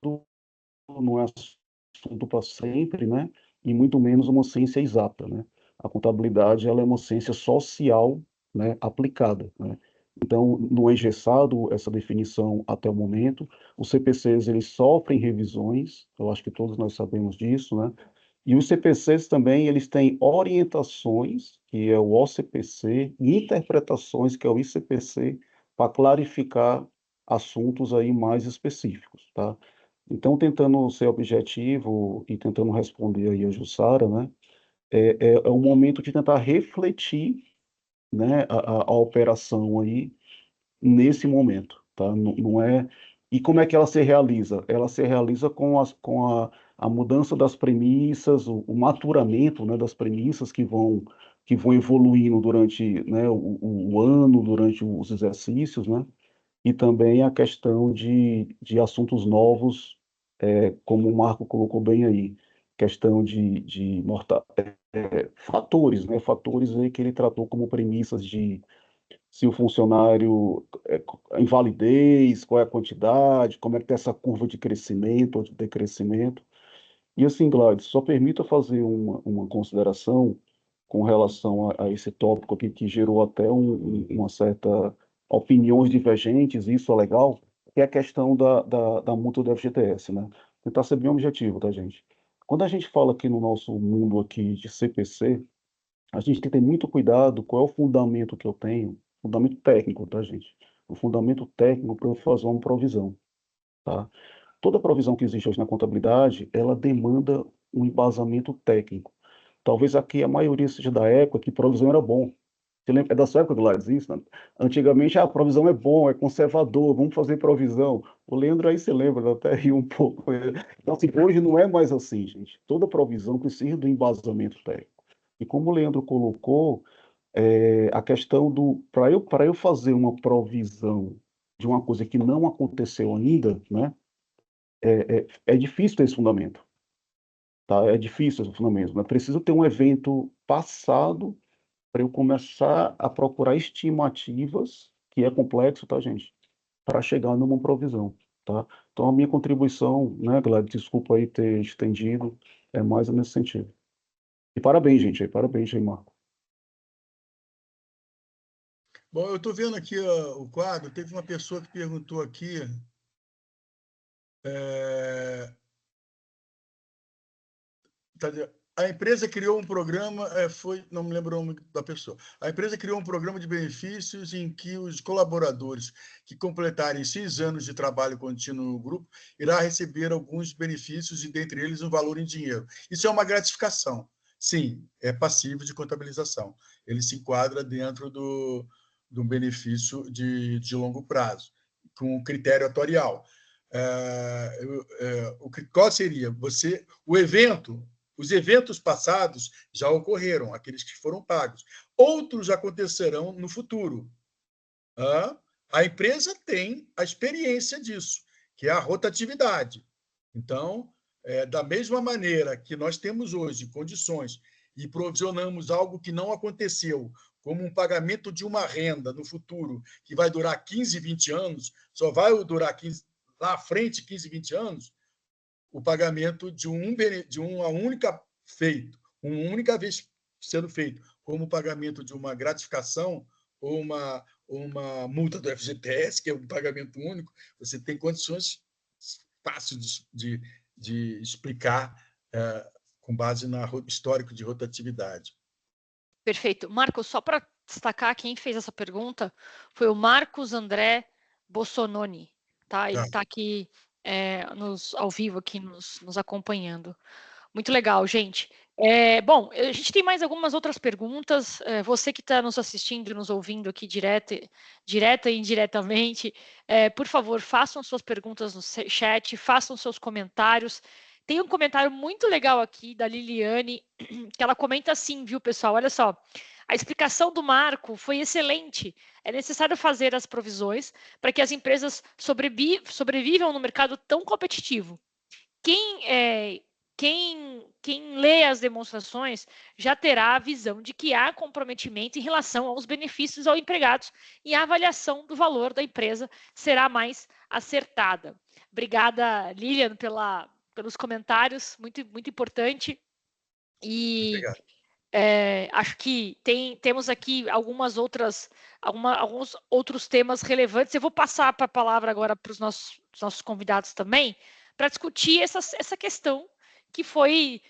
não é assunto para sempre, né? E muito menos uma ciência exata, né? A contabilidade, ela é uma ciência social, né, aplicada, né? Então, não é engessado essa definição até o momento. Os CPCs, eles sofrem revisões, eu acho que todos nós sabemos disso, né? E os CPCs também, eles têm orientações, que é o OCPC, e interpretações, que é o ICPC, para clarificar assuntos aí mais específicos, tá? Então, tentando ser objetivo e tentando responder aí a Jussara, né, é um momento de tentar refletir, né, a operação aí nesse momento, tá? Não é... E como é que ela se realiza? Ela se realiza com a mudança das premissas, o maturamento, né, das premissas que vão evoluindo durante, né, o ano, durante os exercícios, né? E também a questão de assuntos novos, como o Marco colocou bem aí, questão de fatores, né? Fatores aí que ele tratou como premissas de se o funcionário a invalidez, qual é a quantidade, como é que está essa curva de crescimento ou de decrescimento. E assim, Gladys, só permita fazer uma consideração com relação a esse tópico aqui, que gerou até uma certa opiniões divergentes, isso é legal, que é a questão da multa do FGTS, né? Tentar ser bem objetivo, tá, gente? Quando a gente fala aqui no nosso mundo aqui de CPC, a gente tem que ter muito cuidado qual é o fundamento que eu tenho, fundamento técnico, tá, gente? O fundamento técnico para eu fazer uma provisão, tá? Toda provisão que existe hoje na contabilidade, ela demanda um embasamento técnico. Talvez aqui a maioria seja da época que provisão era bom. Você lembra? É da sua época, Gladys, isso, né? Antigamente, a provisão é bom, é conservador, vamos fazer provisão. O Leandro aí se lembra, eu até ri um pouco. Então, assim, hoje não é mais assim, gente. Toda provisão precisa do embasamento técnico. E como o Leandro colocou, a questão do... Para eu fazer uma provisão de uma coisa que não aconteceu ainda, né? É difícil ter esse fundamento, tá? É difícil esse fundamento, né? Preciso ter um evento passado para eu começar a procurar estimativas, que é complexo, tá, gente? Para chegar numa provisão, tá? Então, a minha contribuição, né, Gladys, desculpa aí ter estendido, é mais nesse sentido. E parabéns aí, Marco. Bom, eu estou vendo aqui o quadro, teve uma pessoa que perguntou aqui, A empresa criou um programa, não me lembro o nome da pessoa. A empresa criou um programa de benefícios em que os colaboradores que completarem 6 anos de trabalho contínuo no grupo irá receber alguns benefícios e, dentre eles, um valor em dinheiro. Isso é uma gratificação. Sim, é passivo de contabilização. Ele se enquadra dentro do benefício de longo prazo, com critério atuarial. Qual seria? Os eventos passados já ocorreram, aqueles que foram pagos. Outros acontecerão no futuro. A empresa tem a experiência disso, que é a rotatividade. Então, da mesma maneira que nós temos hoje condições e provisionamos algo que não aconteceu, como um pagamento de uma renda no futuro, que vai durar 15, 20 anos, só vai durar 15, lá à frente 15, 20 anos, o pagamento de uma única vez sendo feito, como pagamento de uma gratificação ou uma multa do FGTS, que é um pagamento único, você tem condições fáceis de explicar com base no histórico de rotatividade. Perfeito. Marcos, só para destacar, quem fez essa pergunta foi o Marcos André Bossononi. Tá? Ele está aqui ao vivo aqui nos acompanhando. Muito legal, gente. Bom, a gente tem mais algumas outras perguntas. Você que está nos assistindo, nos ouvindo aqui direta e indiretamente, por favor, façam suas perguntas no chat, façam seus comentários. Tem um comentário muito legal aqui da Liliane, que ela comenta assim, viu, pessoal? Olha só, a explicação do Marco foi excelente. É necessário fazer as provisões para que as empresas sobrevivam no mercado tão competitivo. Quem lê as demonstrações já terá a visão de que há comprometimento em relação aos benefícios aos empregados e a avaliação do valor da empresa será mais acertada. Obrigada, Lilian, pelos comentários, muito, muito importante. E acho que temos aqui alguns outros temas relevantes. Eu vou passar a palavra agora para os nossos convidados também, para discutir essa questão que foi,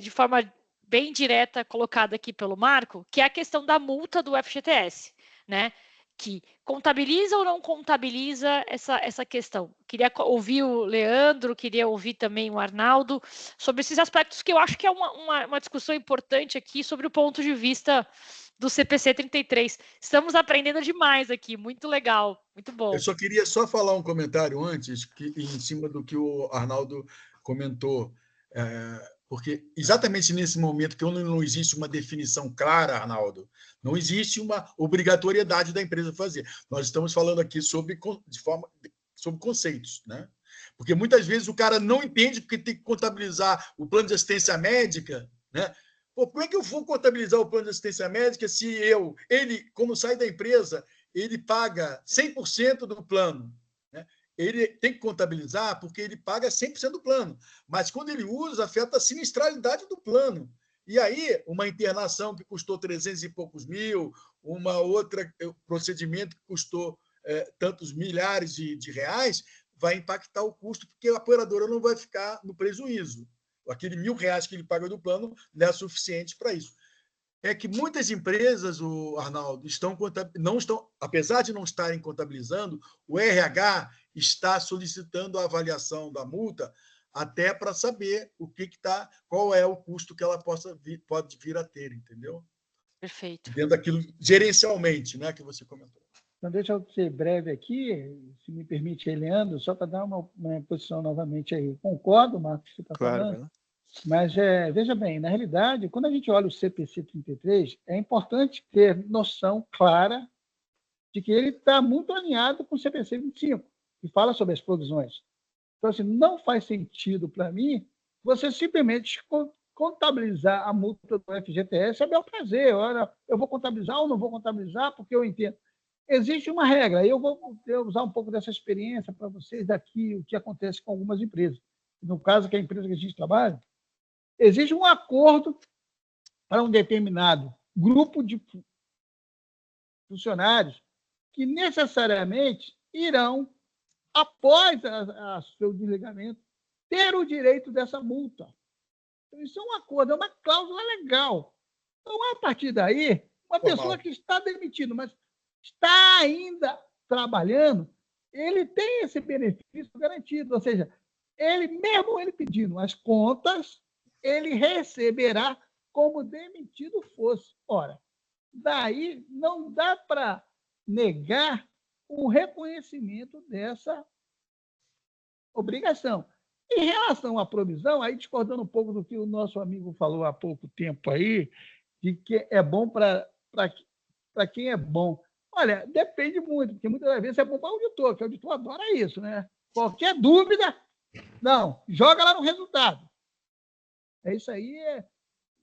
de forma bem direta, colocada aqui pelo Marco, que é a questão da multa do FGTS, né? Que contabiliza ou não contabiliza essa questão. Queria ouvir o Leandro, queria ouvir também o Arnaldo sobre esses aspectos, que eu acho que é uma discussão importante aqui sobre o ponto de vista do CPC 33. Estamos aprendendo demais aqui, muito legal, muito bom. Eu só queria falar um comentário antes, em cima do que o Arnaldo comentou, porque exatamente nesse momento que não existe uma definição clara, Arnaldo, não existe uma obrigatoriedade da empresa fazer. Nós estamos falando aqui sobre conceitos, né? Porque muitas vezes o cara não entende porque tem que contabilizar o plano de assistência médica, né? Pô, como é que eu vou contabilizar o plano de assistência médica se ele, como sai da empresa, ele paga 100% do plano, né? Ele tem que contabilizar porque ele paga 100% do plano, mas quando ele usa, afeta a sinistralidade do plano. E aí, uma internação que custou 300 e poucos mil, uma outra procedimento que custou tantos milhares de reais, vai impactar o custo, porque a operadora não vai ficar no prejuízo. Aquele R$1.000 que ele paga do plano não é suficiente para isso. É que muitas empresas, Arnaldo, não estão, apesar de não estarem contabilizando, o RH está solicitando a avaliação da multa até para saber qual é o custo que ela pode vir a ter, entendeu? Perfeito. Dentro daquilo gerencialmente, né, que você comentou. Então, deixa eu ser breve aqui, se me permite, Leandro, só para dar uma posição novamente aí. Concordo, Marcos, que você está falando. Mas, veja bem, na realidade, quando a gente olha o CPC 33, é importante ter noção clara de que ele está muito alinhado com o CPC 25, que fala sobre as provisões. Então, assim, não faz sentido para mim você simplesmente contabilizar a multa do FGTS a bel prazer. Olha, eu vou contabilizar ou não vou contabilizar, porque eu entendo. Existe uma regra, eu vou usar um pouco dessa experiência para vocês daqui, o que acontece com algumas empresas. No caso, que é a empresa que a gente trabalha, existe um acordo para um determinado grupo de funcionários que necessariamente irão, após seu desligamento, ter o direito dessa multa. Então, isso é um acordo, é uma cláusula legal. Então, a partir daí, uma pessoa que está demitido, mas está ainda trabalhando, ele tem esse benefício garantido, ou seja, mesmo ele pedindo as contas, ele receberá como demitido fosse. Ora, daí não dá para negar o reconhecimento dessa obrigação. Em relação à provisão, aí discordando um pouco do que o nosso amigo falou há pouco tempo aí, de que é bom para quem é bom. Olha, depende muito, porque muitas vezes é bom para o auditor, que o auditor adora isso, né? Qualquer dúvida, não, joga lá no resultado. É isso aí,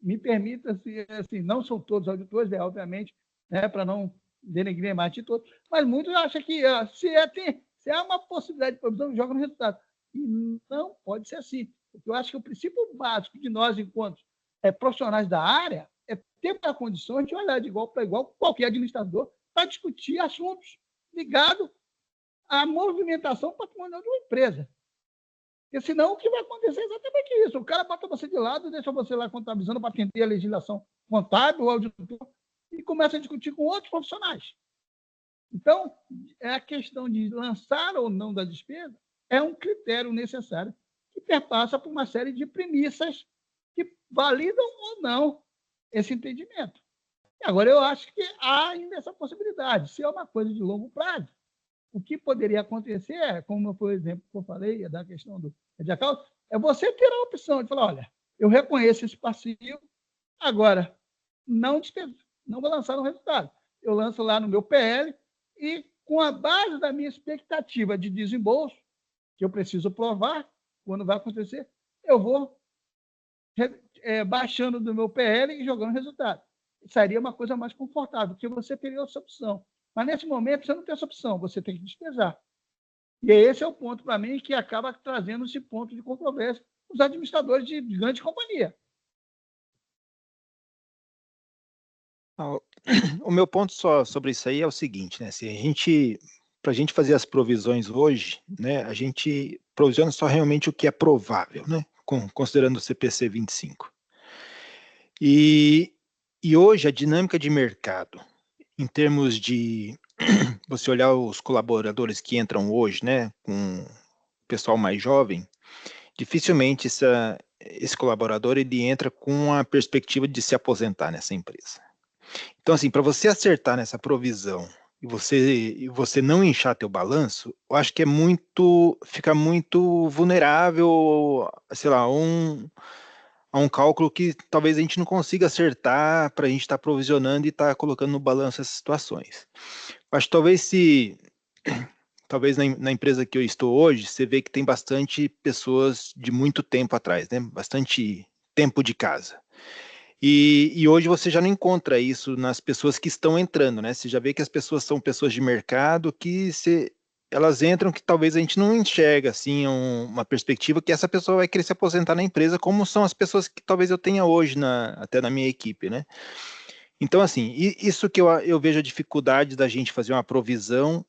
me permita, assim, não são todos auditores, obviamente, né, para não denegrir mais de todos, mas muitos acham que se há uma possibilidade de provisão, joga no resultado. E não pode ser assim. Porque eu acho que o princípio básico de nós, enquanto profissionais da área, é ter a condição de olhar de igual para igual qualquer administrador para discutir assuntos ligados à movimentação patrimonial de uma empresa. Porque senão o que vai acontecer é exatamente isso. O cara bota você de lado, deixa você lá contabilizando para atender a legislação contábil, o auditor, e começa a discutir com outros profissionais. Então, a questão de lançar ou não da despesa é um critério necessário que perpassa por uma série de premissas que validam ou não esse entendimento. E agora, eu acho que há ainda essa possibilidade. Se é uma coisa de longo prazo, o que poderia acontecer é, como por exemplo que eu falei, da questão do Ediacal, é você ter a opção de falar, olha, eu reconheço esse passivo, agora não vou lançar no resultado. Eu lanço lá no meu PL e, com a base da minha expectativa de desembolso, que eu preciso provar quando vai acontecer, eu vou baixando do meu PL e jogando resultado. Seria uma coisa mais confortável, porque você teria essa opção. Mas, nesse momento, você não tem essa opção, você tem que despesar. E esse é o ponto, para mim, que acaba trazendo esse ponto de controvérsia os administradores de grande companhia. O meu ponto só sobre isso aí é o seguinte, né? Para a gente fazer as provisões hoje, né, a gente provisiona só realmente o que é provável, né? Considerando o CPC 25. E hoje a dinâmica de mercado, em termos de você olhar os colaboradores que entram hoje, né, com o pessoal mais jovem, dificilmente esse colaborador ele entra com a perspectiva de se aposentar nessa empresa. Então, assim, para você acertar nessa provisão e você não inchar teu balanço, eu acho que fica muito vulnerável, sei lá, a um cálculo que talvez a gente não consiga acertar para a gente estar provisionando e estar colocando no balanço essas situações. Acho que talvez na empresa que eu estou hoje, você vê que tem bastante pessoas de muito tempo atrás, né? Bastante tempo de casa. E hoje você já não encontra isso nas pessoas que estão entrando, né? Você já vê que as pessoas são pessoas de mercado elas entram que talvez a gente não enxerga assim uma perspectiva que essa pessoa vai querer se aposentar na empresa, como são as pessoas que talvez eu tenha hoje até na minha equipe, né? Então, assim, isso que eu vejo a dificuldade da gente fazer uma provisão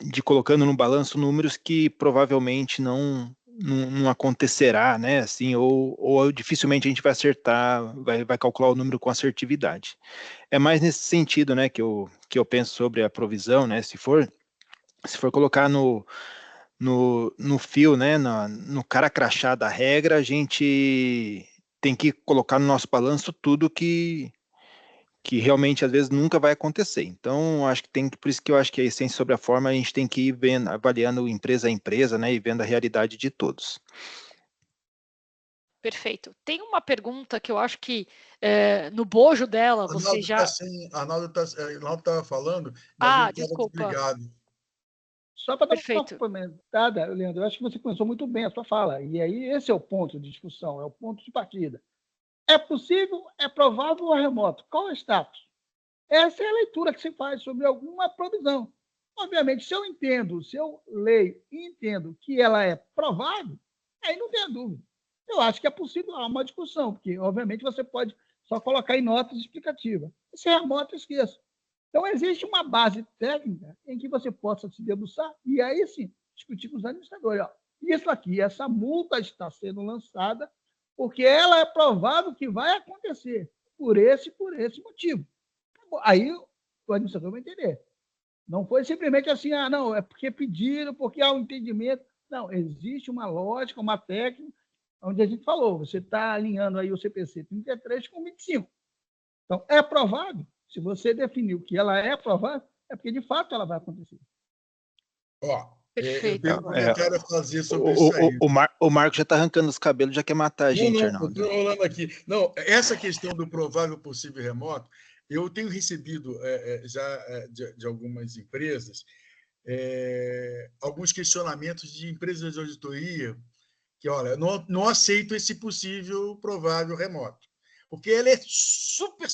de colocando no balanço números que provavelmente não acontecerá, né? Assim, ou dificilmente a gente vai acertar, vai calcular o número com assertividade. É mais nesse sentido, né, que eu penso sobre a provisão, né? Se for colocar no fio, né, no cara crachá da regra, a gente tem que colocar no nosso balanço tudo que realmente às vezes nunca vai acontecer. Então, acho que por isso que eu acho que a essência sobre a forma a gente tem que ir avaliando empresa a empresa, né, e vendo a realidade de todos. Perfeito. Tem uma pergunta que eu acho que no bojo dela você já... Arnaldo estava falando, mas desculpa. Obrigado. Só para dar Perfeito. uma complementada, Leandro, eu acho que você começou muito bem a sua fala. E aí esse é o ponto de discussão, é o ponto de partida. É possível, é provável ou é remoto? Qual é o status? Essa é a leitura que se faz sobre alguma provisão. Obviamente, se eu leio e entendo que ela é provável, aí não tem dúvida. Eu acho que é possível uma discussão, porque, obviamente, você pode só colocar em notas explicativas. Se é remoto, esqueça. Então, existe uma base técnica em que você possa se debruçar e aí sim discutir com os administradores. Isso aqui, essa multa está sendo lançada porque ela é provável que vai acontecer por esse motivo. Aí o administrador vai entender. Não foi simplesmente assim, não, é porque pediram, porque há um entendimento. Não, existe uma lógica, uma técnica, onde a gente falou, você está alinhando aí o CPC 33 com 25. Então, é provável. Se você definiu que ela é provável, é porque, de fato, ela vai acontecer. Eu tenho um comentário a fazer sobre isso aí. O Marco já está arrancando os cabelos, já quer matar a gente, Arnaldo. Estou enrolando aqui. Não, essa questão do provável possível remoto, eu tenho recebido já de algumas empresas alguns questionamentos de empresas de auditoria que, olha, não aceito esse possível provável remoto, porque ele é super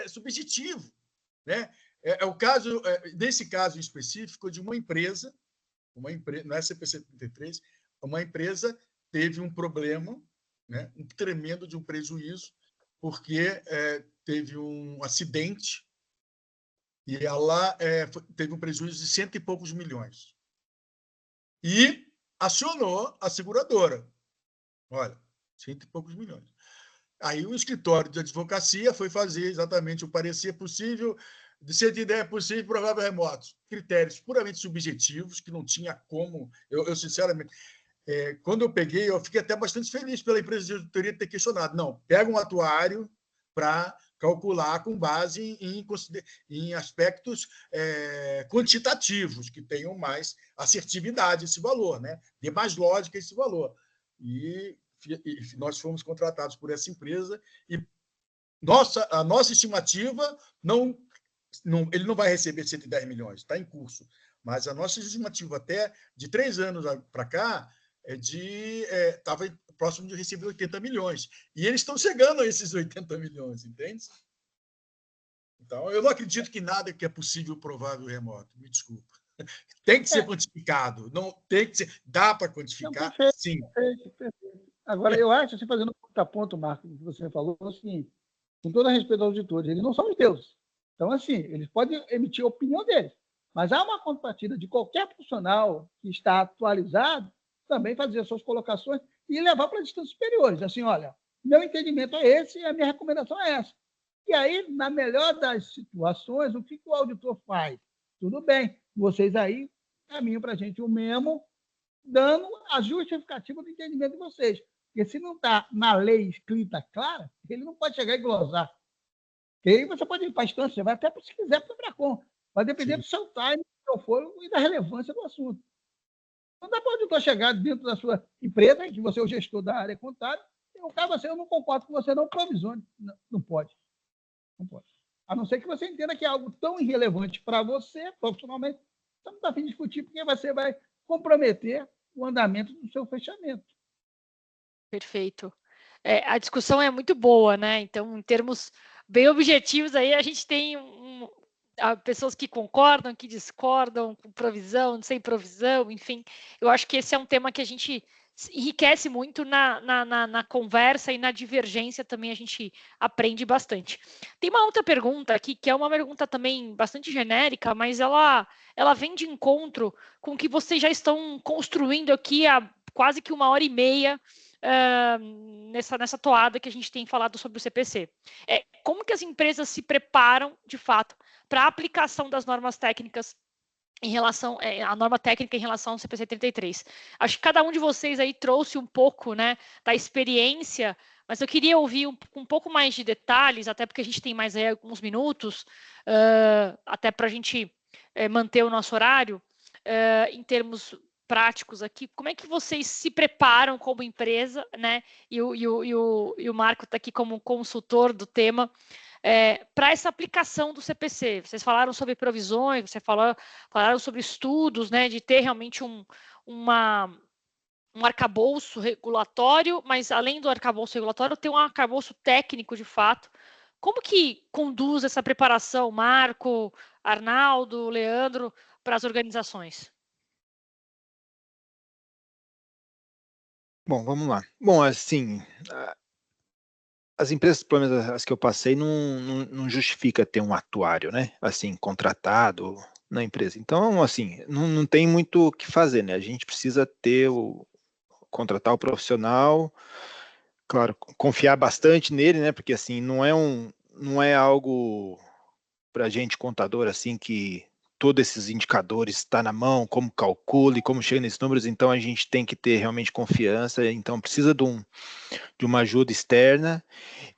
subjetivo, né? O caso, nesse caso específico, de uma empresa, não é CPC 33, uma empresa teve um problema, né, um tremendo de um prejuízo, porque teve um acidente e ela teve um prejuízo de 100 e poucos milhões. E acionou a seguradora. Olha, 100 e poucos milhões. Aí o escritório de advocacia foi fazer exatamente o parecer possível, de ser de ideia possível, provável remoto. Critérios puramente subjetivos, que não tinha como... Eu sinceramente, quando eu peguei, eu fiquei até bastante feliz pela empresa de auditoria ter questionado. Não, pega um atuário para calcular com base em aspectos quantitativos, que tenham mais assertividade esse valor, né? Dê mais lógica esse valor. E nós fomos contratados por essa empresa e a nossa estimativa ele não vai receber 110 milhões, está em curso, mas a nossa estimativa até de 3 anos para cá estava próximo de receber 80 milhões. E eles estão chegando a esses 80 milhões, entende? Então, eu não acredito que nada que é possível, provável, remoto. Me desculpa. Tem que ser quantificado. Não tem que ser. Dá para quantificar? Não, perfeito, sim. Perfeito. Agora, eu acho, assim, fazendo um ponto, Marco, que você falou, assim, com todo respeito aos auditores, eles não são os deuses. Então, assim, eles podem emitir a opinião deles. Mas há uma contrapartida de qualquer profissional que está atualizado também fazer as suas colocações e levar para distâncias superiores. Assim, olha, meu entendimento é esse e a minha recomendação é essa. E aí, na melhor das situações, o que o auditor faz? Tudo bem, vocês aí caminham para a gente o memo, dando a justificativa do entendimento de vocês. Porque se não está na lei escrita clara, ele não pode chegar e glosar. E aí você pode ir para a instância, vai até, se quiser, para o Bracon. Vai depender do seu time, do seu fôlego e da relevância do assunto. Não dá para o auditor chegar dentro da sua empresa, que você é o gestor da área contábil, e o cara, eu não concordo com você, não provisione. Não pode. Não pode. A não ser que você entenda que é algo tão irrelevante para você, profissionalmente, você não está a fim de discutir, porque você vai comprometer o andamento do seu fechamento. Perfeito. A discussão é muito boa, né? Então, em termos bem objetivos, aí a gente tem pessoas que concordam, que discordam, com provisão, sem provisão, enfim. Eu acho que esse é um tema que a gente enriquece muito na conversa e na divergência também a gente aprende bastante. Tem uma outra pergunta aqui, que é uma pergunta também bastante genérica, mas ela vem de encontro com o que vocês já estão construindo aqui há quase que 1h30 nessa toada que a gente tem falado sobre o CPC. Como que as empresas se preparam, de fato, para a aplicação das normas técnicas em relação à norma técnica em relação ao CPC 33. Acho que cada um de vocês aí trouxe um pouco, né, da experiência, mas eu queria ouvir um pouco mais de detalhes, até porque a gente tem mais aí alguns minutos, até para a gente manter o nosso horário, em termos práticos aqui. Como é que vocês se preparam como empresa, né? E o Marco está aqui como consultor do tema. Para essa aplicação do CPC. Vocês falaram sobre provisões, falaram sobre estudos, né, de ter realmente um arcabouço regulatório, mas além do arcabouço regulatório, ter um arcabouço técnico de fato. Como que conduz essa preparação, Marco, Arnaldo, Leandro, para as organizações? Bom, vamos lá. Bom, assim, as empresas, pelo menos as que eu passei, não justifica ter um atuário, né? Assim, contratado na empresa. Então, assim, não tem muito o que fazer, né? A gente precisa ter contratar o profissional, claro, confiar bastante nele, né? Porque assim, não é algo para a gente contador assim que todos esses indicadores está na mão, como calcula e como chega nesses números, então a gente tem que ter realmente confiança, então precisa de uma ajuda externa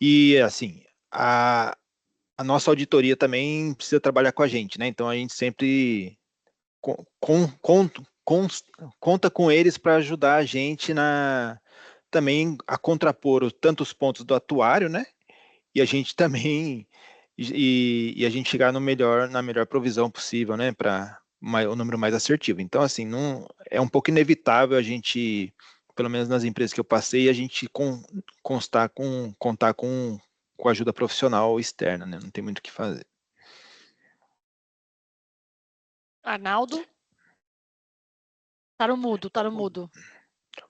e assim, a nossa auditoria também precisa trabalhar com a gente, né? Então a gente sempre conta com eles para ajudar a gente também a contrapor tanto os pontos do atuário, né? E a gente também e a gente chegar na melhor provisão possível, né? Para o número mais assertivo. Então, assim, não é um pouco inevitável a gente, pelo menos nas empresas que eu passei, a gente contar com ajuda profissional externa, né? Não tem muito o que fazer. Arnaldo? Tá no mudo.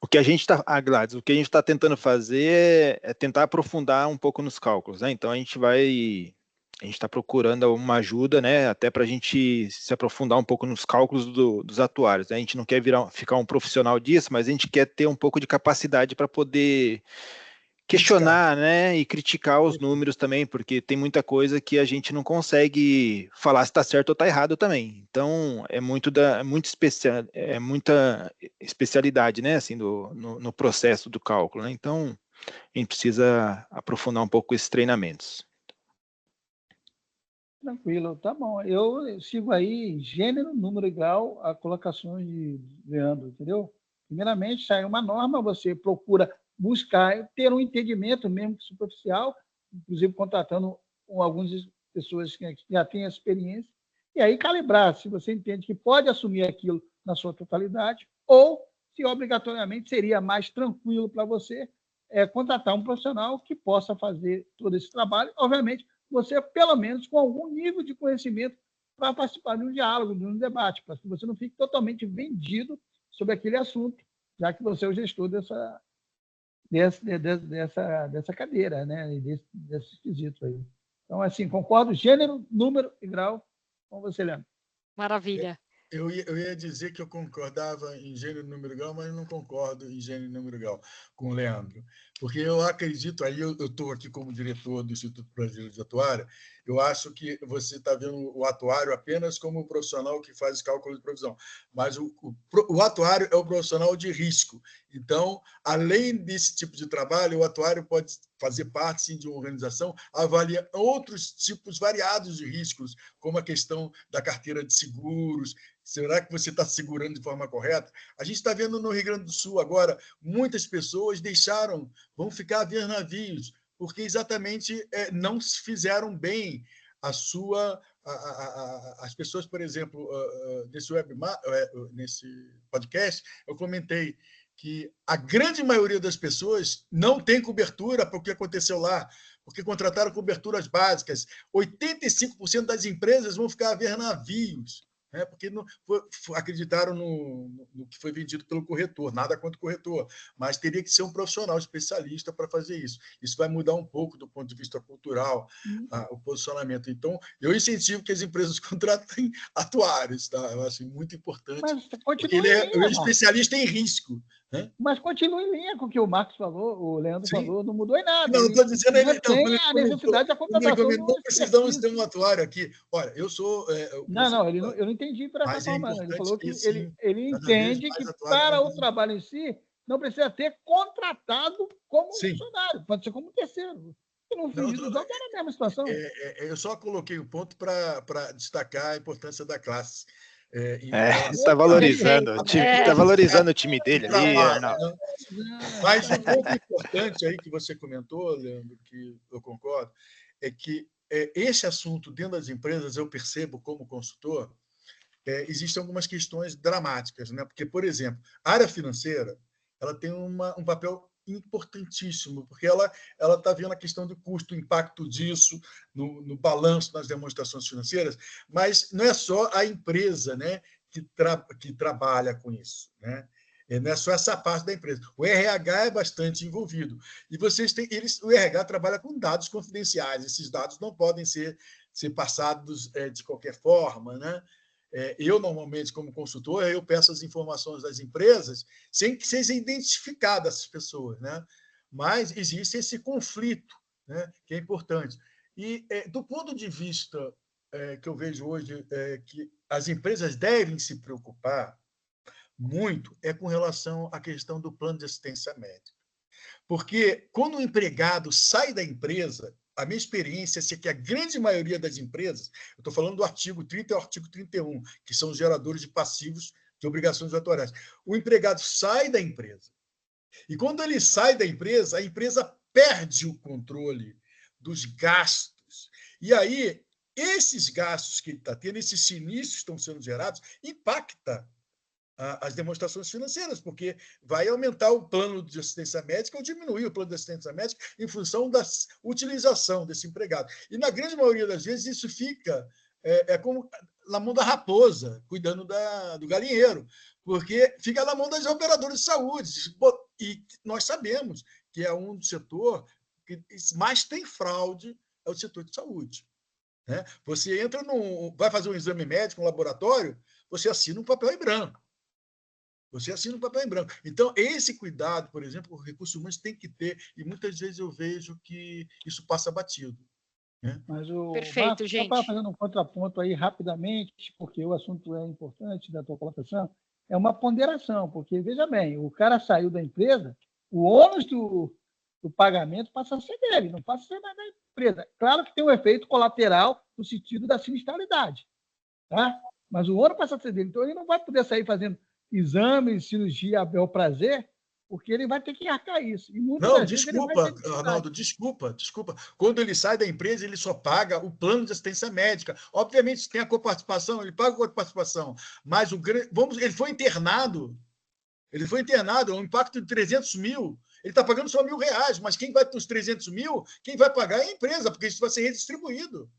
O que a gente está, Gladys, o que a gente está tentando fazer é tentar aprofundar um pouco nos cálculos, né? Então a gente está procurando uma ajuda, né? Até para a gente se aprofundar um pouco nos cálculos dos atuários, né? A gente não quer ficar um profissional disso, mas a gente quer ter um pouco de capacidade para poder questionar, né, e criticar os números também, porque tem muita coisa que a gente não consegue falar se está certo ou está errado também. Então, é muita especialidade, né, assim, no processo do cálculo, né? Então, a gente precisa aprofundar um pouco esses treinamentos. Tranquilo, tá bom. Eu sigo aí gênero, número e grau, a colocações de Leandro, entendeu? Primeiramente, sai uma norma, você procura buscar ter um entendimento, mesmo que superficial, inclusive contratando algumas pessoas que já têm experiência, e aí calibrar se você entende que pode assumir aquilo na sua totalidade, ou se obrigatoriamente seria mais tranquilo para você contratar um profissional que possa fazer todo esse trabalho, obviamente, você, pelo menos, com algum nível de conhecimento para participar de um diálogo, de um debate, para que você não fique totalmente vendido sobre aquele assunto, já que você é o gestor dessa cadeira, né? E desse quesito aí. Então, assim, concordo, gênero, número e grau com você, Leandro. Maravilha. Eu ia dizer que eu concordava em gênero, número e grau, mas não concordo em gênero, número e grau com o Leandro. Porque eu acredito, aí eu estou aqui como diretor do Instituto Brasileiro de Atuária, eu acho que você está vendo o atuário apenas como um profissional que faz cálculo de provisão, mas o atuário é o profissional de risco. Então, além desse tipo de trabalho, o atuário pode fazer parte, sim, de uma organização, avalia outros tipos variados de riscos, como a questão da carteira de seguros. Será que você está segurando de forma correta? A gente está vendo no Rio Grande do Sul agora, muitas pessoas vão ficar a ver navios, porque exatamente não se fizeram bem as pessoas, por exemplo, nesse podcast, eu comentei que a grande maioria das pessoas não tem cobertura para o que aconteceu lá, porque contrataram coberturas básicas. 85% das empresas vão ficar a ver navios, né? Porque acreditaram no que foi vendido pelo corretor, nada contra o corretor, mas teria que ser um profissional especialista para fazer isso. Isso vai mudar um pouco do ponto de vista cultural, o posicionamento. Então, eu incentivo que as empresas contratem atuários, tá? Eu acho muito importante, porque ele é especialista em risco. Né? Mas continua em linha com o que o Marcos falou, o Leandro falou, não mudou em nada. Não estou dizendo ele tem a necessidade da contratação. Não precisamos ter um atuário aqui. Olha, eu sou... eu não entendi por essa forma. Ele falou que ele entende que para o trabalho em si não precisa ter contratado como funcionário, pode ser como terceiro. E no fim do jogo era a mesma situação. Eu só coloquei o ponto para destacar a importância da classe. Está valorizando, tá valorizando o time dele ali, Arnaldo. Mas um ponto importante aí que você comentou, Leandro, que eu concordo, é que esse assunto dentro das empresas, eu percebo como consultor, existem algumas questões dramáticas, né? Porque, por exemplo, a área financeira ela tem um papel importantíssimo, porque ela está vendo a questão do custo, o impacto disso no balanço, nas demonstrações financeiras, mas não é só a empresa, né, que trabalha com isso, né? Não é só essa parte da empresa. O RH é bastante envolvido. E o RH trabalha com dados confidenciais, esses dados não podem ser passados de qualquer forma, né? Eu, normalmente, como consultor, eu peço as informações das empresas sem que seja identificada essas pessoas, né? Mas existe esse conflito, né, que é importante. E, do ponto de vista que eu vejo hoje, que as empresas devem se preocupar muito com relação à questão do plano de assistência médica. Porque quando o empregado sai da empresa, a minha experiência é que a grande maioria das empresas, eu estou falando do artigo 30 e o artigo 31, que são os geradores de passivos de obrigações atuariais. O empregado sai da empresa. E quando ele sai da empresa, a empresa perde o controle dos gastos. E aí, esses gastos que ele está tendo, esses sinistros que estão sendo gerados, impacta as demonstrações financeiras, porque vai aumentar o plano de assistência médica ou diminuir o plano de assistência médica em função da utilização desse empregado. E, na grande maioria das vezes, isso fica como na mão da raposa, cuidando do galinheiro, porque fica na mão das operadoras de saúde. E nós sabemos que é um setor que mais tem fraude, é o setor de saúde. Né? Você vai fazer um exame médico, um laboratório, você assina um papel em branco. Você assina um papel em branco. Então, esse cuidado, por exemplo, o recurso humano tem que ter, e muitas vezes eu vejo que isso passa batido. Né? Mas Perfeito, Marcos, gente. só para fazer um contraponto aí rapidamente, porque o assunto é importante da tua colocação, é uma ponderação, porque, veja bem, o cara saiu da empresa, o ônus do pagamento passa a ser dele, não passa a ser mais da empresa. Claro que tem um efeito colateral no sentido da sinistralidade, tá? Mas o ônus passa a ser dele. Então, ele não vai poder sair fazendo exames, cirurgia a bel prazer, porque ele vai ter que arcar isso. E não, desculpa, Arnaldo, desculpa. Quando ele sai da empresa, ele só paga o plano de assistência médica. Obviamente, tem a coparticipação, ele paga a coparticipação, mas ele foi internado, um impacto de 300 mil, ele está pagando só R$1.000, mas quem vai ter os 300 mil, quem vai pagar é a empresa, porque isso vai ser redistribuído.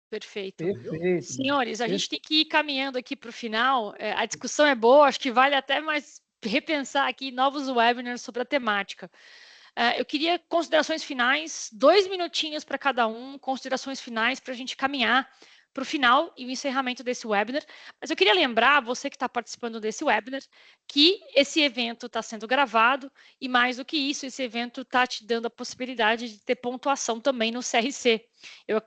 Perfeito. Perfeito. Senhores, a gente tem que ir caminhando aqui para o final. A discussão é boa, acho que vale até mais repensar aqui novos webinars sobre a temática. Eu queria considerações finais, 2 minutinhos para cada um, considerações finais para a gente caminhar para o final e o encerramento desse webinar. Mas eu queria lembrar, você que está participando desse webinar, que esse evento está sendo gravado e, mais do que isso, esse evento está te dando a possibilidade de ter pontuação também no CRC.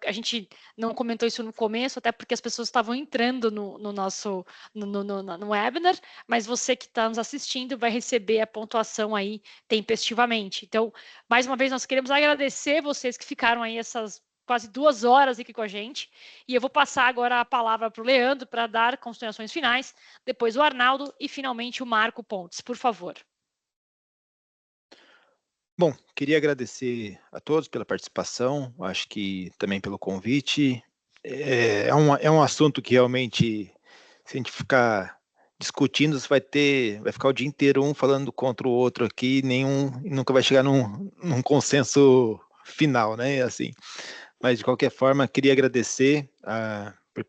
A gente não comentou isso no começo, até porque as pessoas estavam entrando no nosso no webinar, mas você que está nos assistindo vai receber a pontuação aí tempestivamente. Então, mais uma vez, nós queremos agradecer vocês que ficaram aí essas quase 2 horas aqui com a gente, e eu vou passar agora a palavra para o Leandro para dar considerações finais, depois o Arnaldo e finalmente o Marco Pontes, por favor. Bom, queria agradecer a todos pela participação, acho que também pelo convite. É um assunto que realmente, se a gente ficar discutindo, vai ficar o dia inteiro um falando contra o outro aqui, e nunca vai chegar num consenso final, né? Assim. Mas, de qualquer forma, queria agradecer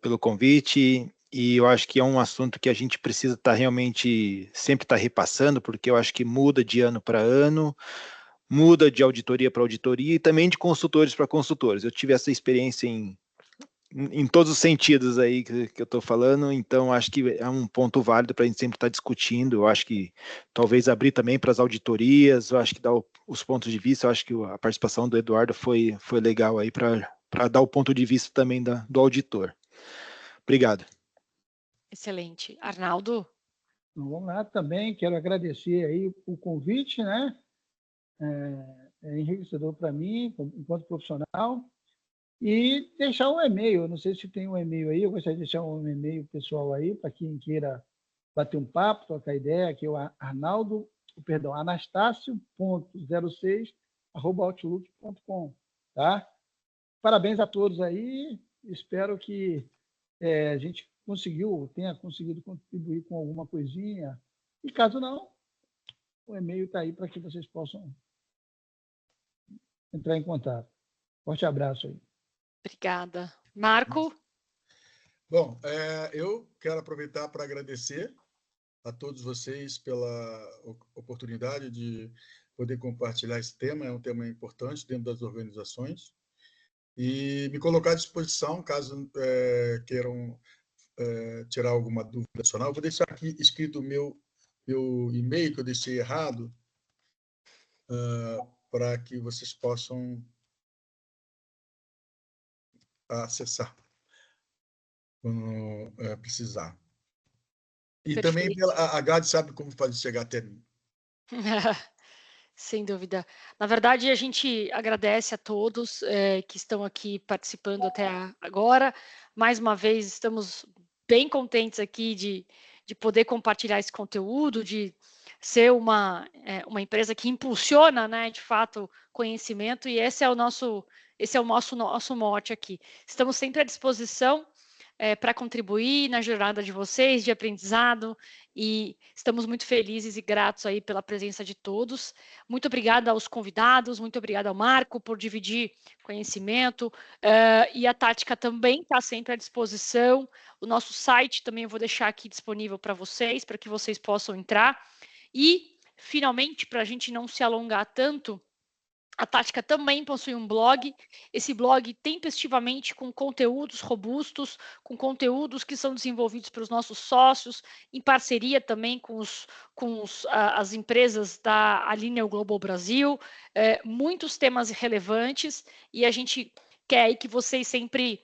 pelo convite, e eu acho que é um assunto que a gente precisa realmente sempre estar repassando, porque eu acho que muda de ano para ano, muda de auditoria para auditoria e também de consultores para consultores. Eu tive essa experiência em todos os sentidos aí que eu estou falando, então acho que é um ponto válido para a gente sempre estar discutindo. Eu acho que talvez abrir também para as auditorias, eu acho que dar os pontos de vista, eu acho que a participação do Eduardo foi legal aí para dar o ponto de vista também do auditor. Obrigado. Excelente. Arnaldo? Então, vamos lá também, quero agradecer aí o convite, né? É enriquecedor para mim, enquanto profissional. E deixar um e-mail, não sei se tem um e-mail aí, eu gostaria de deixar um e-mail pessoal aí, para quem queira bater um papo, trocar ideia, que é o anastácio.06@outlook.com, tá? Parabéns a todos aí, espero que a gente tenha conseguido contribuir com alguma coisinha, e caso não, o e-mail está aí para que vocês possam entrar em contato. Forte abraço aí. Obrigada. Marco? Bom, eu quero aproveitar para agradecer a todos vocês pela oportunidade de poder compartilhar esse tema. É um tema importante dentro das organizações. E me colocar à disposição, caso queiram tirar alguma dúvida adicional. Eu vou deixar aqui escrito o meu e-mail, que eu deixei errado, para que vocês possam acessar quando precisar. E Perfeito. também a Gade sabe como fazer chegar até mim. Sem dúvida. Na verdade, a gente agradece a todos que estão aqui participando até agora. Mais uma vez, estamos bem contentes aqui de poder compartilhar esse conteúdo, de ser uma empresa que impulsiona, né, de fato, conhecimento, e esse é o nosso mote aqui. Estamos sempre à disposição para contribuir na jornada de vocês, de aprendizado, e estamos muito felizes e gratos aí pela presença de todos. Muito obrigada aos convidados, muito obrigada ao Marco por dividir conhecimento, e a Tática também está sempre à disposição. O nosso site também eu vou deixar aqui disponível para vocês, para que vocês possam entrar. E, finalmente, para a gente não se alongar tanto, a Tática também possui um blog. Esse blog tempestivamente com conteúdos robustos, com conteúdos que são desenvolvidos pelos nossos sócios, em parceria também com as empresas da Alinea Global Brasil, muitos temas relevantes, e a gente quer aí que vocês sempre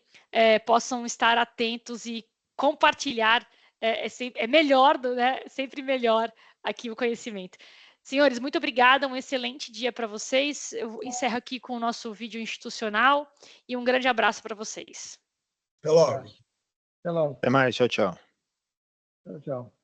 possam estar atentos e compartilhar, é melhor, né? Sempre melhor aqui o conhecimento. Senhores, muito obrigada, um excelente dia para vocês. Eu encerro aqui com o nosso vídeo institucional e um grande abraço para vocês. Até logo. Até logo. Até mais, tchau, tchau. Tchau, tchau.